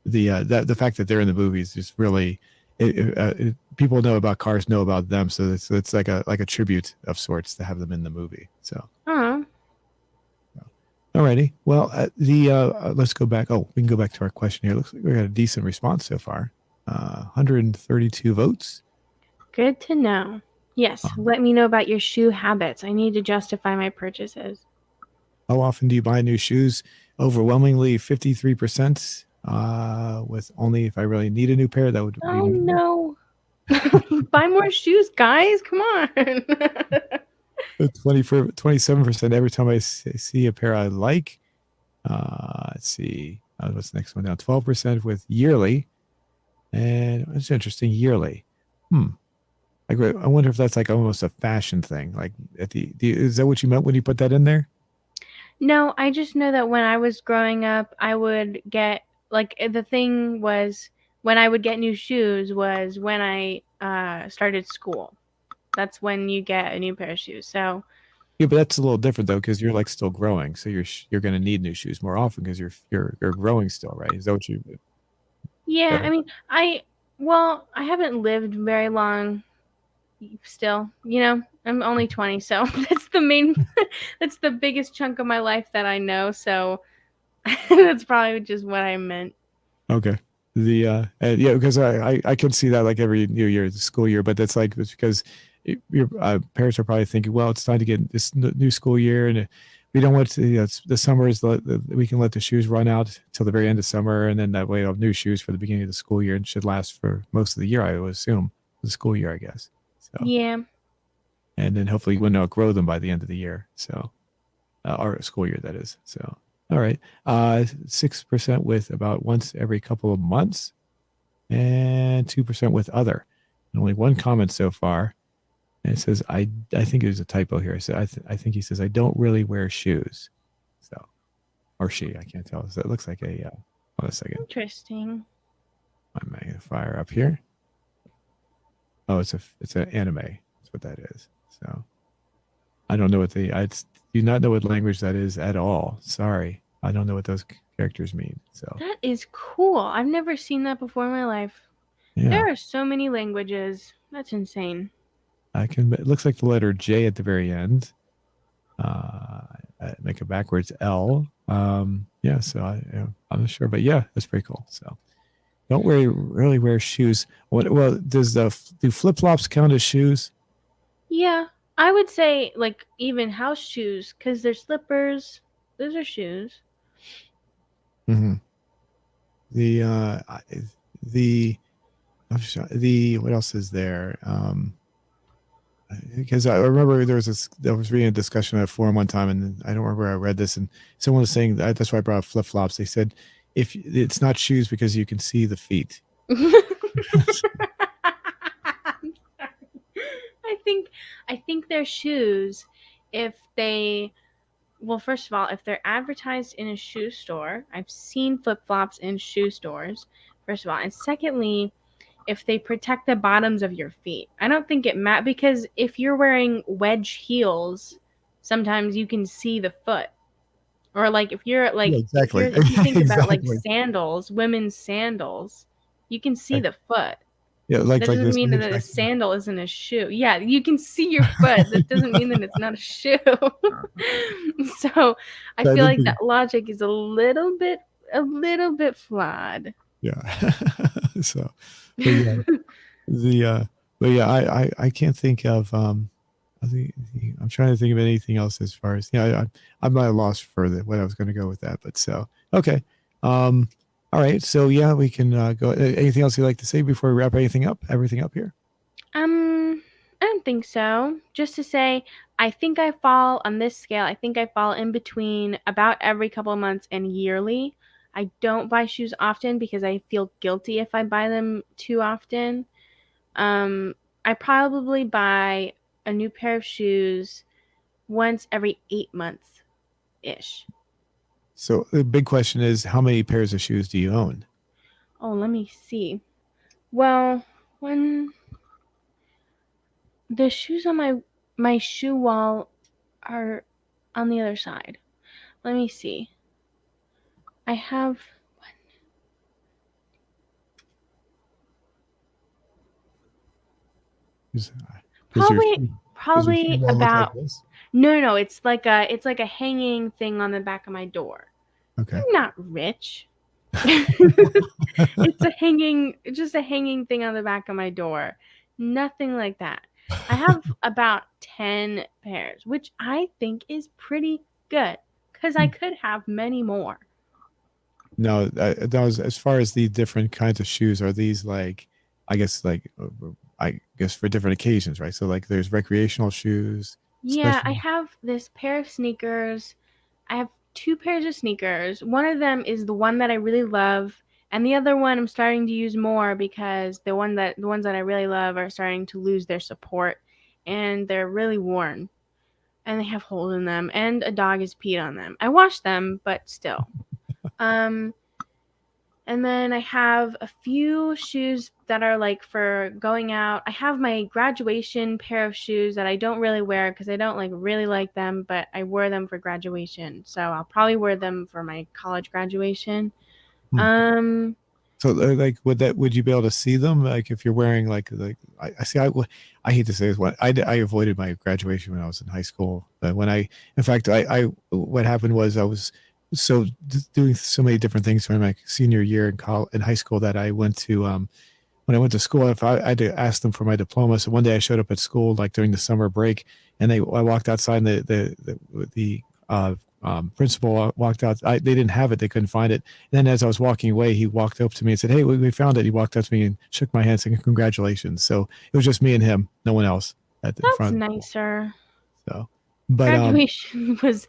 the fact that they're in the movies just really people know about cars, know about them. So it's like a tribute of sorts to have them in the movie. So. Alrighty. Well, let's go back. Oh, we can go back to our question here. Looks like we got a decent response so far. 132 votes. Good to know. Yes. Let me know about your shoe habits. I need to justify my purchases. How often do you buy new shoes? Overwhelmingly 53% with only if I really need a new pair, that would be Oh more. no. Buy more shoes, guys. Come on. 27% every time I see a pair I like. Let's see. What's the next one down? 12% with yearly. And it's interesting, yearly. Hmm. I wonder if that's like almost a fashion thing. Like is that what you meant when you put that in there? No, I just know that when I was growing up, I would get like the thing was when I would get new shoes was when I started school. That's when you get a new pair of shoes. So Yeah, but that's a little different though, because you're like still growing, so you're going to need new shoes more often because you're growing still, right? Is that what you? yeah, Uh, I mean, I haven't lived very long still, I'm only 20, so that's the main that's the biggest chunk of my life that I know, so that's probably just what I meant. okay. Yeah, because I can see that like every new year, the school year, but that's like it's because your parents are probably thinking, well, it's time to get this new school year, and we don't want to. The summer is we can let the shoes run out till the very end of summer, and then that way, we'll have new shoes for the beginning of the school year, and should last for most of the year. I would assume the school year, I guess. So, Yeah. and then hopefully, we'll outgrow them by the end of the year. So, our school year, that is. So, all right, 6% with about once every couple of months and 2% with other. And only one comment so far. And it says, I think there's a typo here. I think he says, I don't really wear shoes. So, or she, I can't tell. So it looks like hold on a second. Interesting. My magnifier up here. Oh, it's an anime. That's what that is. So I don't know I do not know what language that is at all. Sorry. I don't know what those characters mean. So That is cool. I've never seen that before in my life. yeah, There are so many languages. That's insane. it looks like the letter J at the very end. uh Make a backwards L. Yeah, so I'm not sure, but yeah, that's pretty cool. So don't really wear shoes. Well, do flip-flops count as shoes? Yeah, I would say like even house shoes because they're slippers. Those are shoes. Mm-hmm. The the I'm sorry, the what else is there? Because I remember I was reading a discussion at a forum one time, and I don't remember where I read this, and someone was saying that's why I brought up flip flops. They said if it's not shoes because you can see the feet. I think I think they're shoes if they well, first of all, if they're advertised in a shoe store, I've seen flip-flops in shoe stores. First of all, and secondly, if they protect the bottoms of your feet. I don't think it matters because if you're wearing wedge heels, sometimes you can see the foot. Or like if you're Yeah, like exactly. if you think about like Exactly. sandals, women's sandals, you can see Right. the foot. Yeah, That like doesn't this mean that a manufacturing. sandal isn't a shoe. Yeah, you can see your foot. That doesn't mean that it's not a shoe. So I I feel didn't like think. that logic is a little bit flawed. Yeah. So, but yeah, the but yeah, I can't think of I think I'm trying to think of anything else as far as I'm at a loss for what I was going to go with that, but so okay. Um, all right, so yeah, we can go. Anything else you'd like to say before we wrap everything up here? I don't think so. Just to say, I think I fall on this scale. I think I fall in between about every couple of months and yearly. I don't buy shoes often because I feel guilty if I buy them too often. Um, I probably buy a new pair of shoes once every 8 months ish. So the big question is, how many pairs of shoes do you own? Oh, let me see. Well, when the shoes on my shoe wall are on the other side. Let me see. I have Does, does your probably does your shoe probably wall look like about this? no, it's like a hanging thing on the back of my door. Okay. I'm not rich. It's a hanging just a hanging thing on the back of my door. Nothing like that. I have about 10 pairs, which I think is pretty good cuz I could have many more. No, that was as far as the different kinds of shoes. Are these like, I guess I guess for different occasions, right? So like there's recreational shoes, Yeah, I special. have this pair of sneakers. I have two pairs of sneakers. One of them is the one that I really love, and the other one I'm starting to use more because the ones that I really love are starting to lose their support, and they're really worn, and they have holes in them, and a dog has peed on them. I wash them, but still. Um, and then I have a few shoes that are like for going out. I have my graduation pair of shoes that I don't really wear because I don't like really like them, but I wear them for graduation. So I'll probably wear them for my college graduation. Hmm. Um, So like would you be able to see them like if you're wearing like I see I hate to say this one I avoided my graduation when I was in high school, but when I in fact I what happened was I was so doing so many different things during my senior year in high school that I went to when I went to school, if I had to ask them for my diploma. So one day I showed up at school like during the summer break, and I walked outside, and the principal walked out. They didn't have it; they couldn't find it. And then as I was walking away, he walked up to me and said, "Hey, we found it." He walked up to me and shook my hand, saying, "Congratulations!" So it was just me and him, no one else in that's front of the school. nicer. So, but Graduation was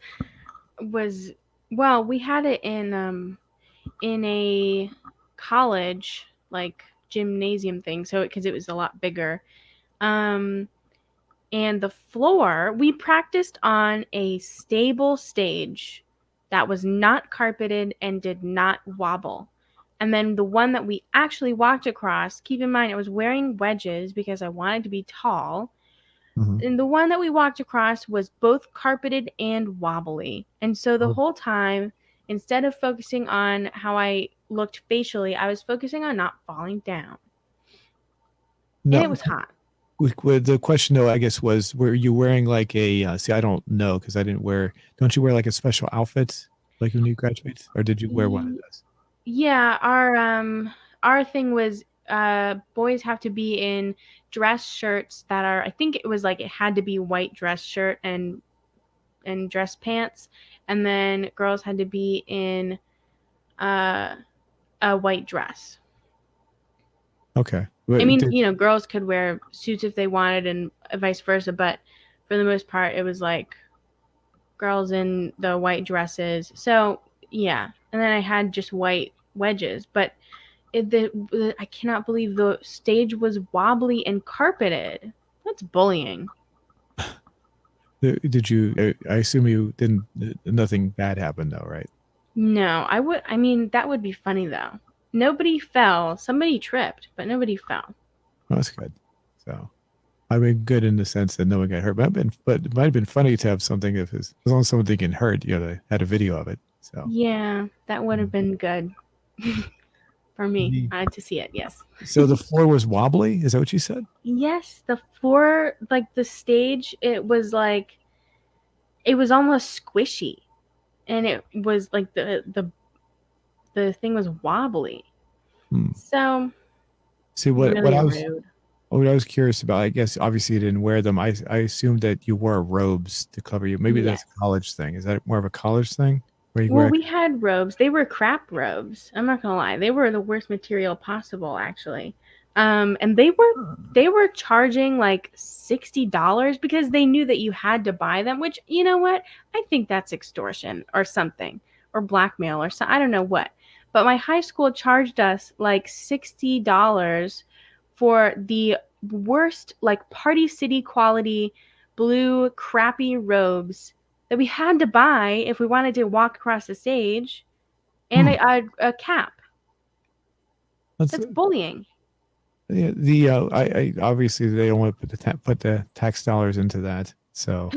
well, we had it in a college like gymnasium thing, so because it was a lot bigger. Um, and the floor, we practiced on a stable stage that was not carpeted and did not wobble. And then the one that we actually walked across, keep in mind, I was wearing wedges because I wanted to be tall. mhm. And the one that we walked across was both carpeted and wobbly. And so the whole time, instead of focusing on how I looked facially, I was focusing on not falling down. And it No, was hot. the question though, I guess, was were you wearing like a? See, I don't know because I didn't wear. Don't you wear like a special outfit like when you graduate, or did you wear one of those? Yeah, our thing was boys have to be in dress shirts that are, I think it was like it had to be white dress shirt and dress pants, and then girls had to be in uh a white dress. Okay. I But mean, did, girls could wear suits if they wanted and vice versa, but for the most part it was like girls in the white dresses. So, yeah. And then I had just white wedges, but I cannot believe the stage was wobbly and carpeted. That's bullying. did you? I assume you didn't. Nothing bad happened though, right? No, I would. I mean, that would be funny though. Nobody fell. Somebody tripped, but nobody fell. Well, that's good. So I mean, good in the sense that no one got hurt. But it might have been funny to have something if it's, as long as someone didn't get hurt. They had a video of it. So Yeah, that would have mm. been good for me the to see it. Yes. so the floor was wobbly. Is that what you said? Yes, the floor, like the stage, it was almost squishy, and it was like the thing was wobbly. Hmm. So See really rude. what I was curious about. I guess obviously you didn't wear them. I assumed that you wore robes to cover you. Maybe that's Yes. a college thing. Is that more of a college thing where you Well, wear? we had robes. They were crap robes. I'm not gonna lie. They were the worst material possible, actually. And they were charging like $60 because they knew that you had to buy them. Which, you know what? I think that's extortion or something, or blackmail or something. I don't know what. But my high school charged us like $60 for the worst, like Party City quality blue crappy robes that we had to buy if we wanted to walk across the stage, and Hmm. a cap. That's That's bullying. yeah, I obviously they don't want to put the tax dollars into that. So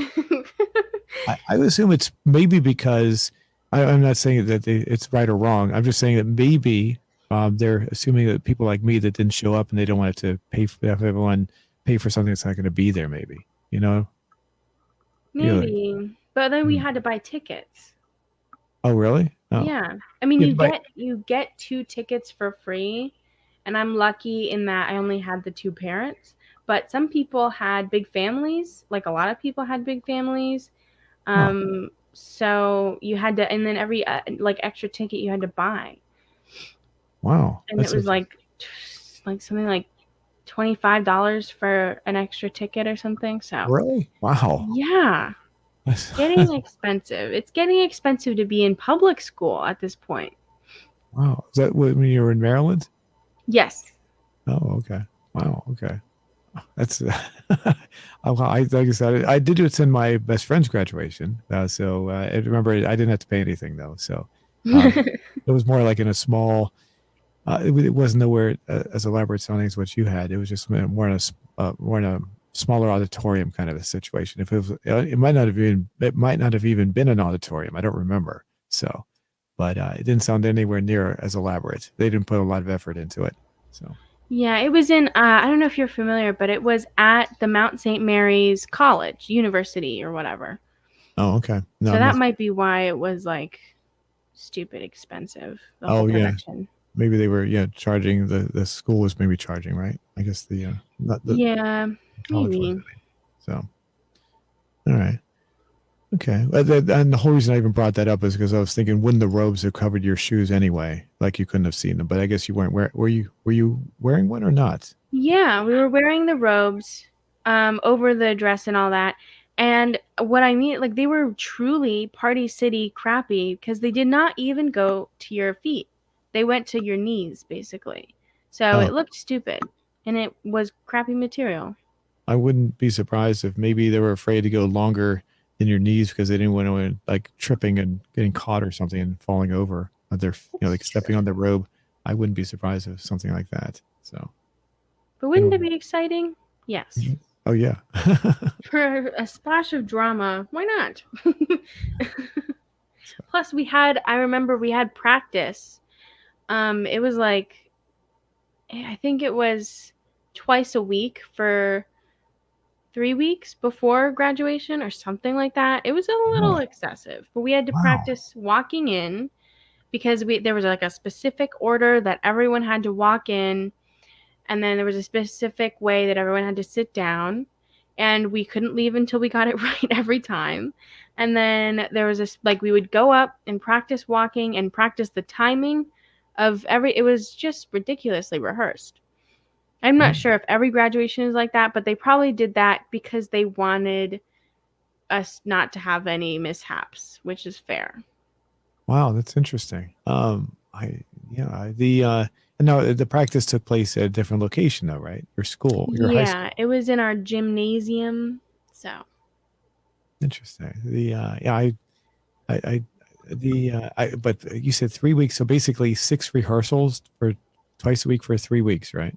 I would assume it's maybe because I'm not saying that it's right or wrong. I'm just saying that maybe they're assuming that people like me that didn't show up and they don't want to pay for have everyone pay for something that's not going to be there. Maybe you know, like, Maybe, but then we hmm. had to buy tickets. Oh really? Oh Yeah, I mean, yeah, you get two tickets for free, and I'm lucky in that I only had the two parents. But some people had big families, like a lot of people had big families. huh. So you had to, and then every like extra ticket you had to buy, Wow, and it that's was like something like $25 for an extra ticket or something. So really wow. yeah, That's, getting expensive. It's getting expensive to be in public school at this point. wow. Is that when you were in Maryland? Yes. Oh, okay. Wow. Okay. That's like I said, I did attend my best friend's graduation. So I remember I didn't have to pay anything though. So um, it was more like in a small. It wasn't nowhere as elaborate sounding as what you had. It was just more in a smaller auditorium kind of a situation. If it was, it might not have even been an auditorium. I don't remember. So, but it didn't sound anywhere near as elaborate. They didn't put a lot of effort into it. So, Yeah, it was in, I don't know if you're familiar, but it was at the Mount St. Mary's College, University, or whatever. oh, okay. No, So I'm that not. might be why it was like stupid expensive, the whole Oh, yeah. production. Maybe they were, yeah, charging the school was maybe charging, right? I guess the not the Yeah, college was. maybe. So, all right. Okay. And the whole reason I even brought that up is because I was thinking, wouldn't the robes have covered your shoes anyway? Like you couldn't have seen them. But I guess you weren't were you wearing one or not? Yeah, we were wearing the robes over the dress and all that. And what I mean, like, they were truly Party City crappy because they did not even go to your feet. They went to your knees, basically. So Oh, it looked stupid and it was crappy material. I wouldn't be surprised if maybe they were afraid to go longer than your knees because they didn't want to like tripping and getting caught or something and falling over their, That's like true. stepping on their robe. I wouldn't be surprised if something like that. So, But I wouldn't it don't be exciting? Yes. know. Oh yeah. For a splash of drama, why not? So, Plus, I remember we had practice. It was like, I think it was twice a week for 3 weeks before graduation or something like that. It was a little oh, excessive, but we had to wow. practice walking in because there was like a specific order that everyone had to walk in, and then there was a specific way that everyone had to sit down, and we couldn't leave until we got it right every time. And then there was this, like, we would go up and practice walking and practice the timing of every, it was just ridiculously rehearsed. I'm not Wow. sure if every graduation is like that, but they probably did that because they wanted us not to have any mishaps, which is fair. Wow, that's interesting. I yeah, the no, the practice took place at a different location though, right? Your school, your high Yeah, school. it was in our gymnasium. So, Interesting. The yeah, I the but you said 3 weeks, so basically six rehearsals for twice a week for 3 weeks, right?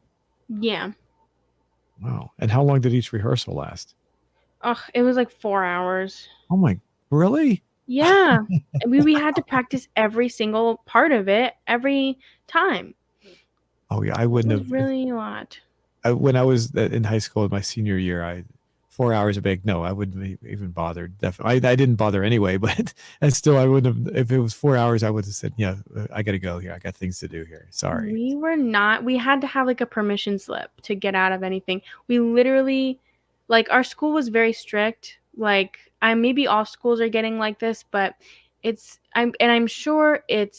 yeah. Wow. And how long did each rehearsal last? Oh, it was like 4 hours. Oh my, really? Yeah. And we had to practice every single part of it every time. Oh yeah, I It wouldn't was have. really a lot. When I was in high school in my senior year, I 4 hours a big. No, I wouldn't even bothered. Definitely, I didn't bother anyway. But and still, I wouldn't have. If it was 4 hours, I would have said, "Yeah, I got to go here. I got things to do here. Sorry." We were not, we had to have like a permission slip to get out of anything. We literally, like, our school was very strict. Like, I maybe all schools are getting like this, but I'm sure it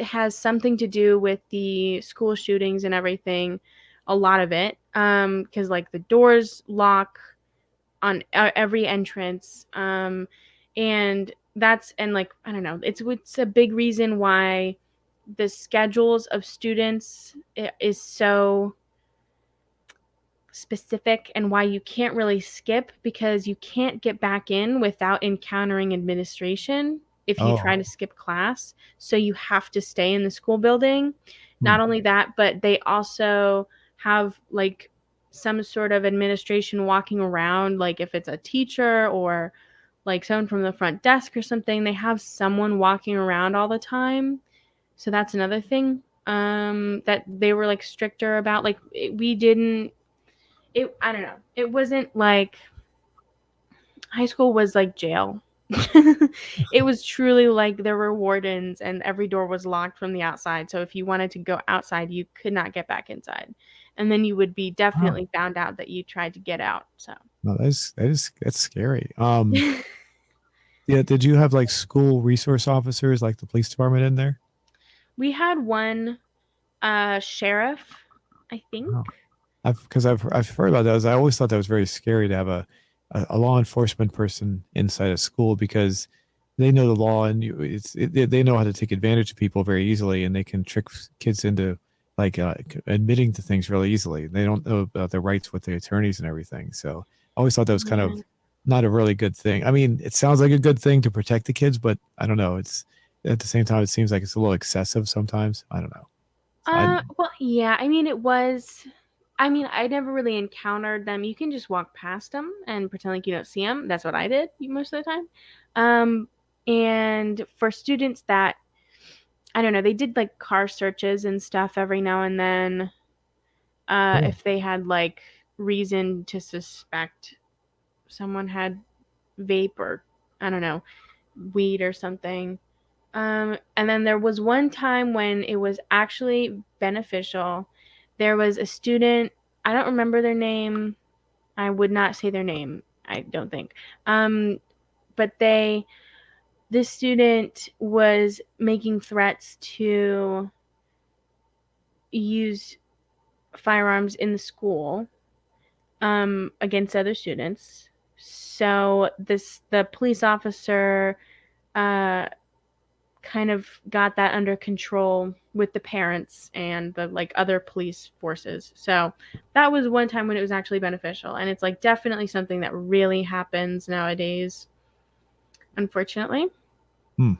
has something to do with the school shootings and everything, a lot of it. Because like the doors lock on every entrance. And like, I don't know, it's a big reason why the schedules of students is so specific, and why you can't really skip because you can't get back in without encountering administration if you try Oh, to skip class. So you have to stay in the school building. hmm. Not only that, but they also have like some sort of administration walking around, like if it's a teacher or like someone from the front desk or something, they have someone walking around all the time. So that's another thing that they were like stricter about. Like we didn't, I don't know. It wasn't like high school was like jail. It was truly like there were wardens and every door was locked from the outside. So if you wanted to go outside, you could not get back inside. And then you would be Wow. definitely found out that you tried to get out. So No, that's scary. Yeah, did you have like school resource officers like the police department in there? We had one sheriff, I think. Wow. I've heard about those. I always thought that was very scary to have a law enforcement person inside a school because they know the law and they know how to take advantage of people very easily and they can trick kids into like admitting to things really easily. They don't know about their rights with the attorneys and everything. So I always thought that was kind Yeah. of not a really good thing. I mean, it sounds like a good thing to protect the kids, but I don't know. It's at the same time it seems like it's a little excessive sometimes. I don't know. I Well, yeah. I mean, it was. I mean, I never really encountered them. You can just walk past them and pretend like you don't see them. That's what I did most of the time. Um, and for students that I don't know, they did like car searches and stuff every now and then. Cool. If they had like reason to suspect someone had vape or I don't know, weed or something. And then there was one time when it was actually beneficial. There was a student, I don't remember their name. I would not say their name, I don't think. Um, but this student was making threats to use firearms in the school against other students. So the police officer uh, kind of got that under control with the parents and the like other police forces. So that was one time when it was actually beneficial, and it's like definitely something that really happens nowadays, unfortunately. Hmm.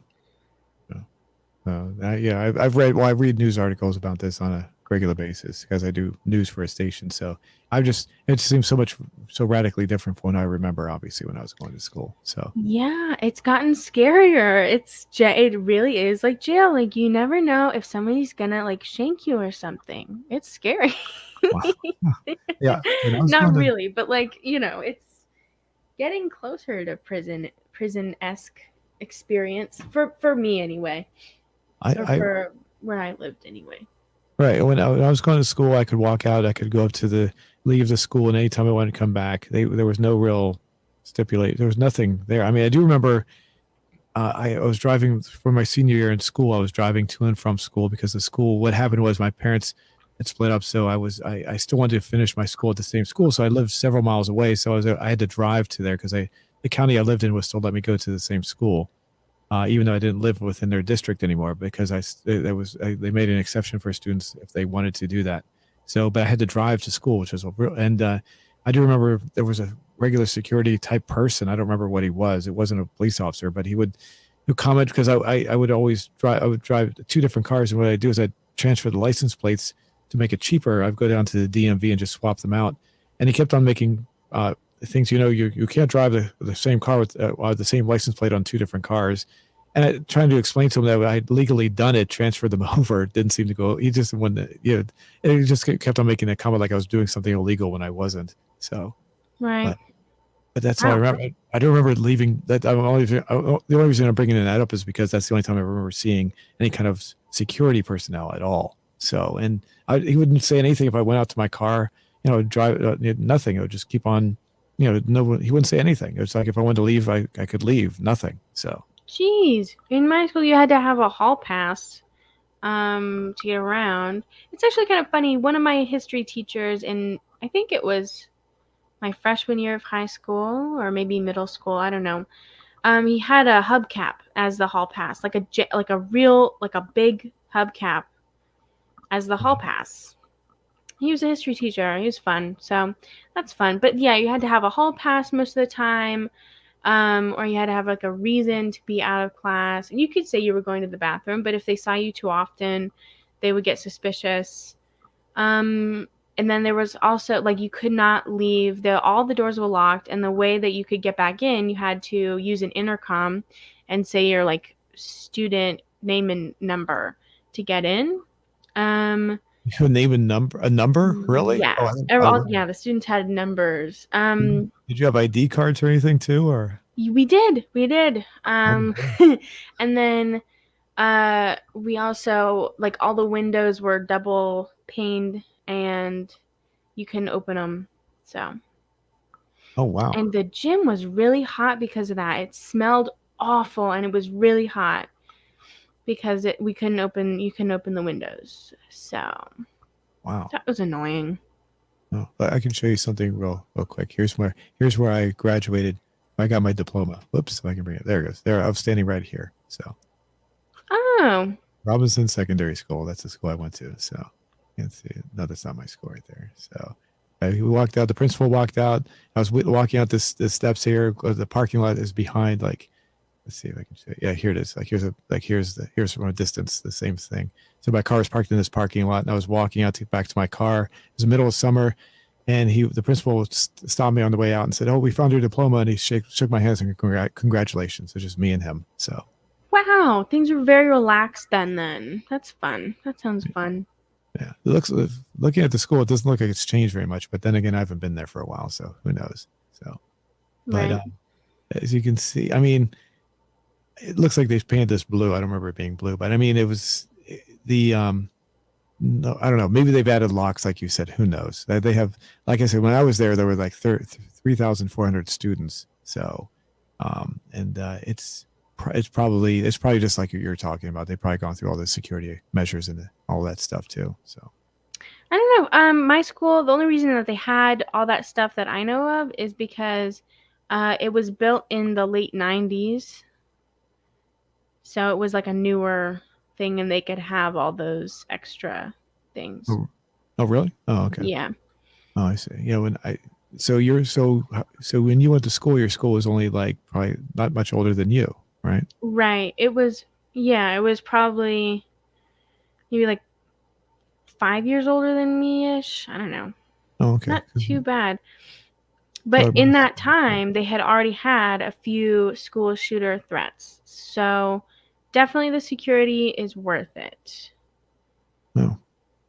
Yeah, I've read. Well, I read news articles about this on a regular basis because I do news for a station. So I just it just seems so radically different from when I remember. Obviously, when I was going to school. So Yeah, it's gotten scarier. It really is like jail. Like you never know if somebody's gonna like shank you or something. It's scary. wow. Huh. Yeah, when I was Not going to, really, but like, it's getting closer to prison-esque experience for me anyway, or I for where I lived anyway. right when I was going to school, I could walk out. I could go up to the leave the school, and anytime I wanted to come back, there was no real stipulate. There was nothing there. I mean, I do remember I was driving for my senior year in school. I was driving to and from school because the school. What happened was my parents had split up, so I still wanted to finish my school at the same school. So I lived several miles away, so I had to drive to there because the county I lived in was still let me go to the same school, even though I didn't live within their district anymore because they made an exception for students if they wanted to do that. So, but I had to drive to school, which was a real, and I do remember there was a regular security type person. I don't remember what he was. It wasn't a police officer, but he would comment because I would always drive. I would drive two different cars, and what I do is I transfer the license plates to make it cheaper. I'd go down to the DMV and just swap them out. And he kept on making things. You can't drive the same car with the same license plate on two different cars. And trying to explain to him that I'd legally done it, transferred them over, it didn't seem to go. He just wanted, and he just kept on making a comment like I was doing something illegal when I wasn't. So, Right. but but that's all I Wow. remember. I don't remember leaving. The only reason I'm bringing that up is because that's the only time I remember seeing any kind of security personnel at all. So, and he wouldn't say anything if I went out to my car, drive nothing. It would just keep on, no, he wouldn't say anything. It's like if I wanted to leave, I could leave. Nothing. So, Jeez. In my school, you had to have a hall pass to get around. It's actually kind of funny. One of my history teachers in, I think it was my freshman year of high school or maybe middle school, I don't know. He had a hubcap as the hall pass, like a real like a big hubcap as the hall pass. He was a history teacher. He was fun, so that's fun. But yeah, you had to have a hall pass most of the time, or you had to have like a reason to be out of class. And you could say you were going to the bathroom, but if they saw you too often, they would get suspicious. Um, and then there was also like you could not leave. All the doors were locked, and the way that you could get back in, you had to use an intercom and say your like student name and number to get in. Um, you name a number, really? Oh, yes, wow. yeah, the students had numbers. Did you have ID cards or anything too, or? We did. Oh, wow. And then we also like all the windows were double paned and you couldn't open them. So, Oh, wow. and the gym was really hot because of that. It smelled awful, and it was really hot because we couldn't open you couldn't open the windows. So Wow. that was annoying. Oh, but I can show you something real quick. Here's where I graduated. I got my diploma. Whoops, if I can bring it. There it goes. There, I was standing right here. So Oh, Robinson Secondary School. That's the school I went to. So you can see. No, that's not my school right there. So we walked out. The principal walked out. I was walking out this steps here. The parking lot is behind. Like, let's see if I can show you. Yeah, here it is. Like here's from a distance the same thing. So my car was parked in this parking lot, and I was walking out back to my car. It was the middle of summer, and the principal stopped me on the way out and said, "Oh, we found your diploma," and he shook my hands and congratulations. It's just me and him. So wow, things were very relaxed then. That's fun. That sounds fun. yeah, it looks looking at the school, it doesn't look like it's changed very much. But then again, I haven't been there for a while, so who knows? So, but Right. as you can see, I mean, it looks like they've painted this blue. I don't remember it being blue, but I mean, it was the no, I don't know. Maybe they've added locks, like you said. Who knows? They have, like I said, when I was there were like 3,400 students. So, and it's probably just like you're talking about. They've probably gone through all the security measures and all that stuff too. So, I don't know. My school, the only reason that they had all that stuff that I know of is because it was built in the late 90s. So it was like a newer thing, and they could have all those extra things. oh really? Oh, okay. Yeah. Oh, I see. Yeah, so when you went to school, your school was only like probably not much older than you, right? Right. It was probably maybe like 5 years older than me ish. I don't know. Oh, okay. Not too bad. So But in that time, they had already had a few school shooter threats. So definitely the security is worth it oh,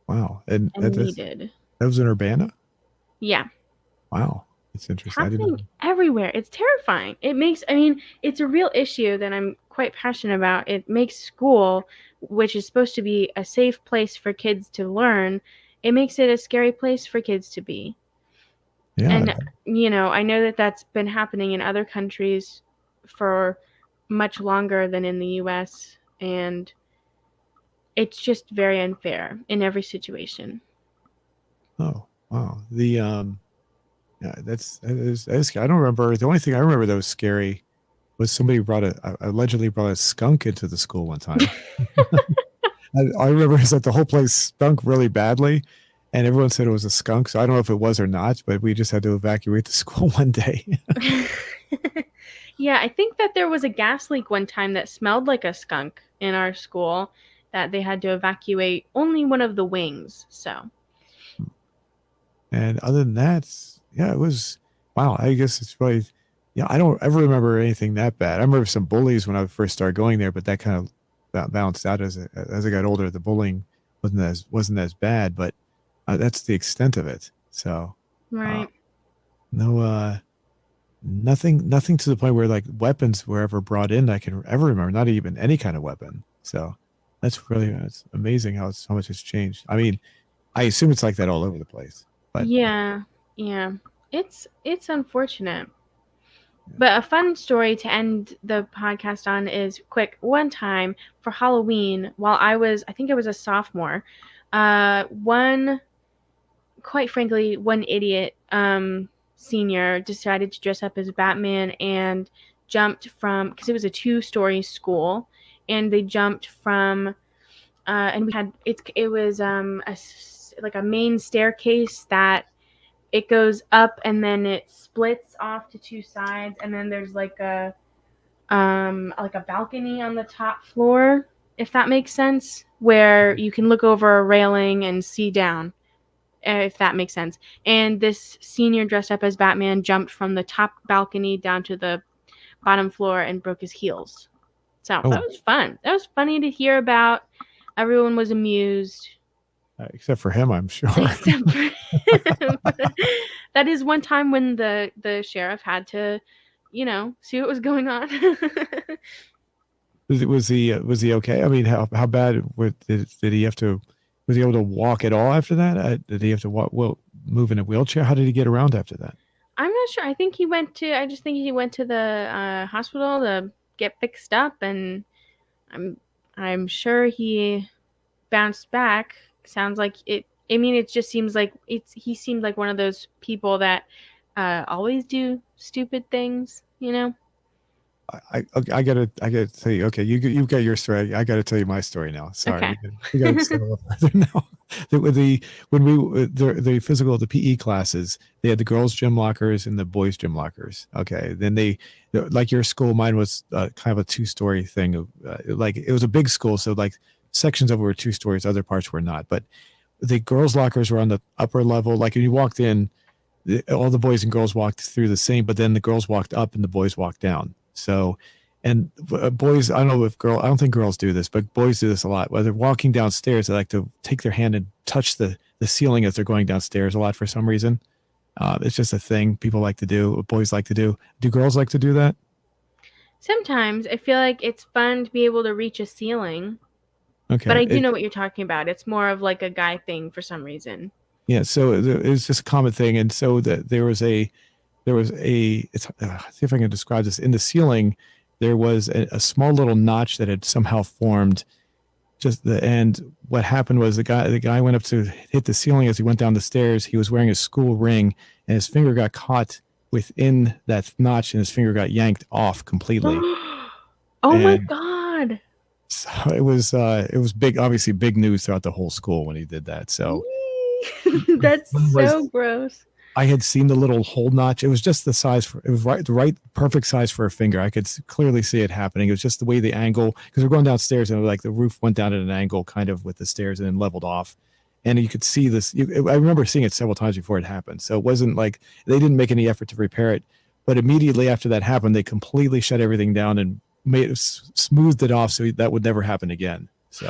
wow. And and needed. that was in Urbana? Yeah. Wow. That's It's interesting. I didn't know. happening everywhere. It's terrifying. It's a real issue that I'm quite passionate about. It makes school, which is supposed to be a safe place for kids to learn, it makes it a scary place for kids to be. Yeah. And, I know that that's been happening in other countries for much longer than in the US, and it's just very unfair in every situation. Oh, wow. Yeah, that is, I don't remember. The only thing I remember that was scary was somebody allegedly brought a skunk into the school one time. I remember is that the whole place stunk really badly, and everyone said it was a skunk. So I don't know if it was or not, but we just had to evacuate the school one day. Yeah, I think that there was a gas leak one time that smelled like a skunk in our school that they had to evacuate only one of the wings. So, And other than that, yeah, it was wow. I guess it's probably yeah. I don't ever remember anything that bad. I remember some bullies when I first started going there, but that kind of balanced out as I got older. The bullying wasn't as bad, but that's the extent of it. So uh, right. no, nothing to the point where like weapons were ever brought in that I can ever remember. Not even any kind of weapon. So that's amazing how much it's changed. I mean, I assume it's like that all over the place, but Yeah. Yeah. It's unfortunate. But a fun story to end the podcast on is quick. One time for Halloween, while I think I was a sophomore, quite frankly, one idiot senior decided to dress up as Batman and jumped from, because it was a 2-story school, and they jumped from, and we had it was like a main staircase that it goes up and then it splits off to two sides, and then there's like a balcony on the top floor, if that makes sense, where you can look over a railing and see down, if that makes sense. And this senior dressed up as Batman jumped from the top balcony down to the bottom floor and broke his heels. So oh, that was fun. That was funny to hear about. Everyone was amused. except for him, I'm sure. Except for him. That is one time when the sheriff had to, see what was going on. Was he okay? I mean, how bad did he have to? Was he able to walk at all after that? Did he have to move in a wheelchair? How did he get around after that? I'm not sure. I just think he went to the hospital to get fixed up, and I'm sure he bounced back. Sounds like it. I mean, it just seems like he seemed like one of those people that always do stupid things, you know? I gotta tell you. Okay, you got your story. I gotta tell you my story now. Sorry, Okay. we gotta stay a little further now. The when we the physical, the PE classes, they had the girls' gym lockers and the boys' gym lockers. Okay, then they, like your school, mine was kind of a 2-story thing. Like it was a big school, so like sections of it were 2 stories, other parts were not. But the girls' lockers were on the upper level. Like when you walked in, all the boys and girls walked through the same, but then the girls walked up and the boys walked down. So, and boys, I don't know if I don't think girls do this, but boys do this a lot. While they're walking downstairs, they like to take their hand and touch the ceiling as they're going downstairs a lot for some reason. It's just a thing people like to do. Boys like to do. Do girls like to do that? Sometimes I feel like it's fun to be able to reach a ceiling, but Okay. I do know what you're talking about. It's more of like a guy thing for some reason. Yeah. So it's just a common thing, and so there was a it's see if I can describe this. In the ceiling there was a small little notch that had somehow formed. And what happened was the guy went up to hit the ceiling. As he went down the stairs, he was wearing a school ring, and his finger got caught within that notch, and his finger got yanked off completely. Oh my And God. so it was big, obviously big news throughout the whole school when he did that. So That's was so gross. I had seen the little hole notch. It was just the size it was the right perfect size for a finger. I could clearly see it happening. It was just the way the angle, because we're going downstairs and like the roof went down at an angle kind of with the stairs and then leveled off. And you could see this. I remember seeing it several times before it happened. So it wasn't like they didn't make any effort to repair it. But immediately after that happened, they completely shut everything down and smoothed it off so that would never happen again. So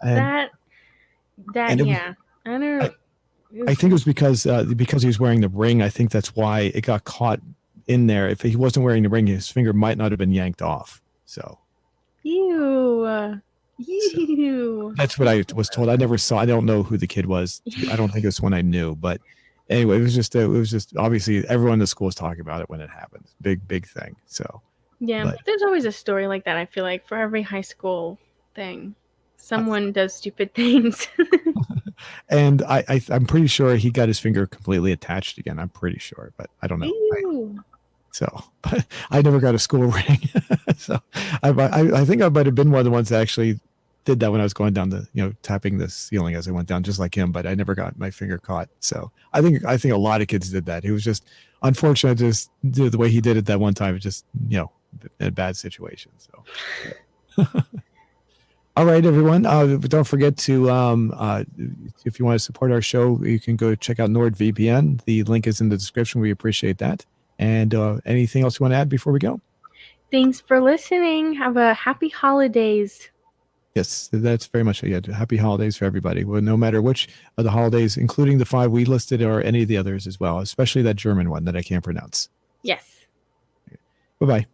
and that and it was, yeah. I don't know. I think it was because he was wearing the ring. I think that's why it got caught in there. If he wasn't wearing the ring, his finger might not have been yanked off. So Ew. Ew. that's what I was told. I never saw. I don't know who the kid was. I don't think it was one I knew. But anyway, it was just obviously everyone in the school was talking about it when it happened. Big thing. So Yeah, but, there's always a story like that. I feel like for every high school thing, someone does stupid things. and I'm pretty sure he got his finger completely attached again. I'm pretty sure, but I don't know. Ew. So, but I never got a school ring. So I think I might have been one of the ones that actually did that when I was going down tapping the ceiling as I went down, just like him, but I never got my finger caught. So I think a lot of kids did that. He was just unfortunate, just the way he did it that one time. It just, a bad situation. So, all right, everyone. Don't forget to, if you want to support our show, you can go check out NordVPN. The link is in the description. We appreciate that. And anything else you want to add before we go? Thanks for listening. Have a happy holidays. Yes, that's very much it. Yeah, happy holidays for everybody. Well, no matter which of the holidays, including the 5 we listed or any of the others as well, especially that German one that I can't pronounce. Yes. Bye-bye.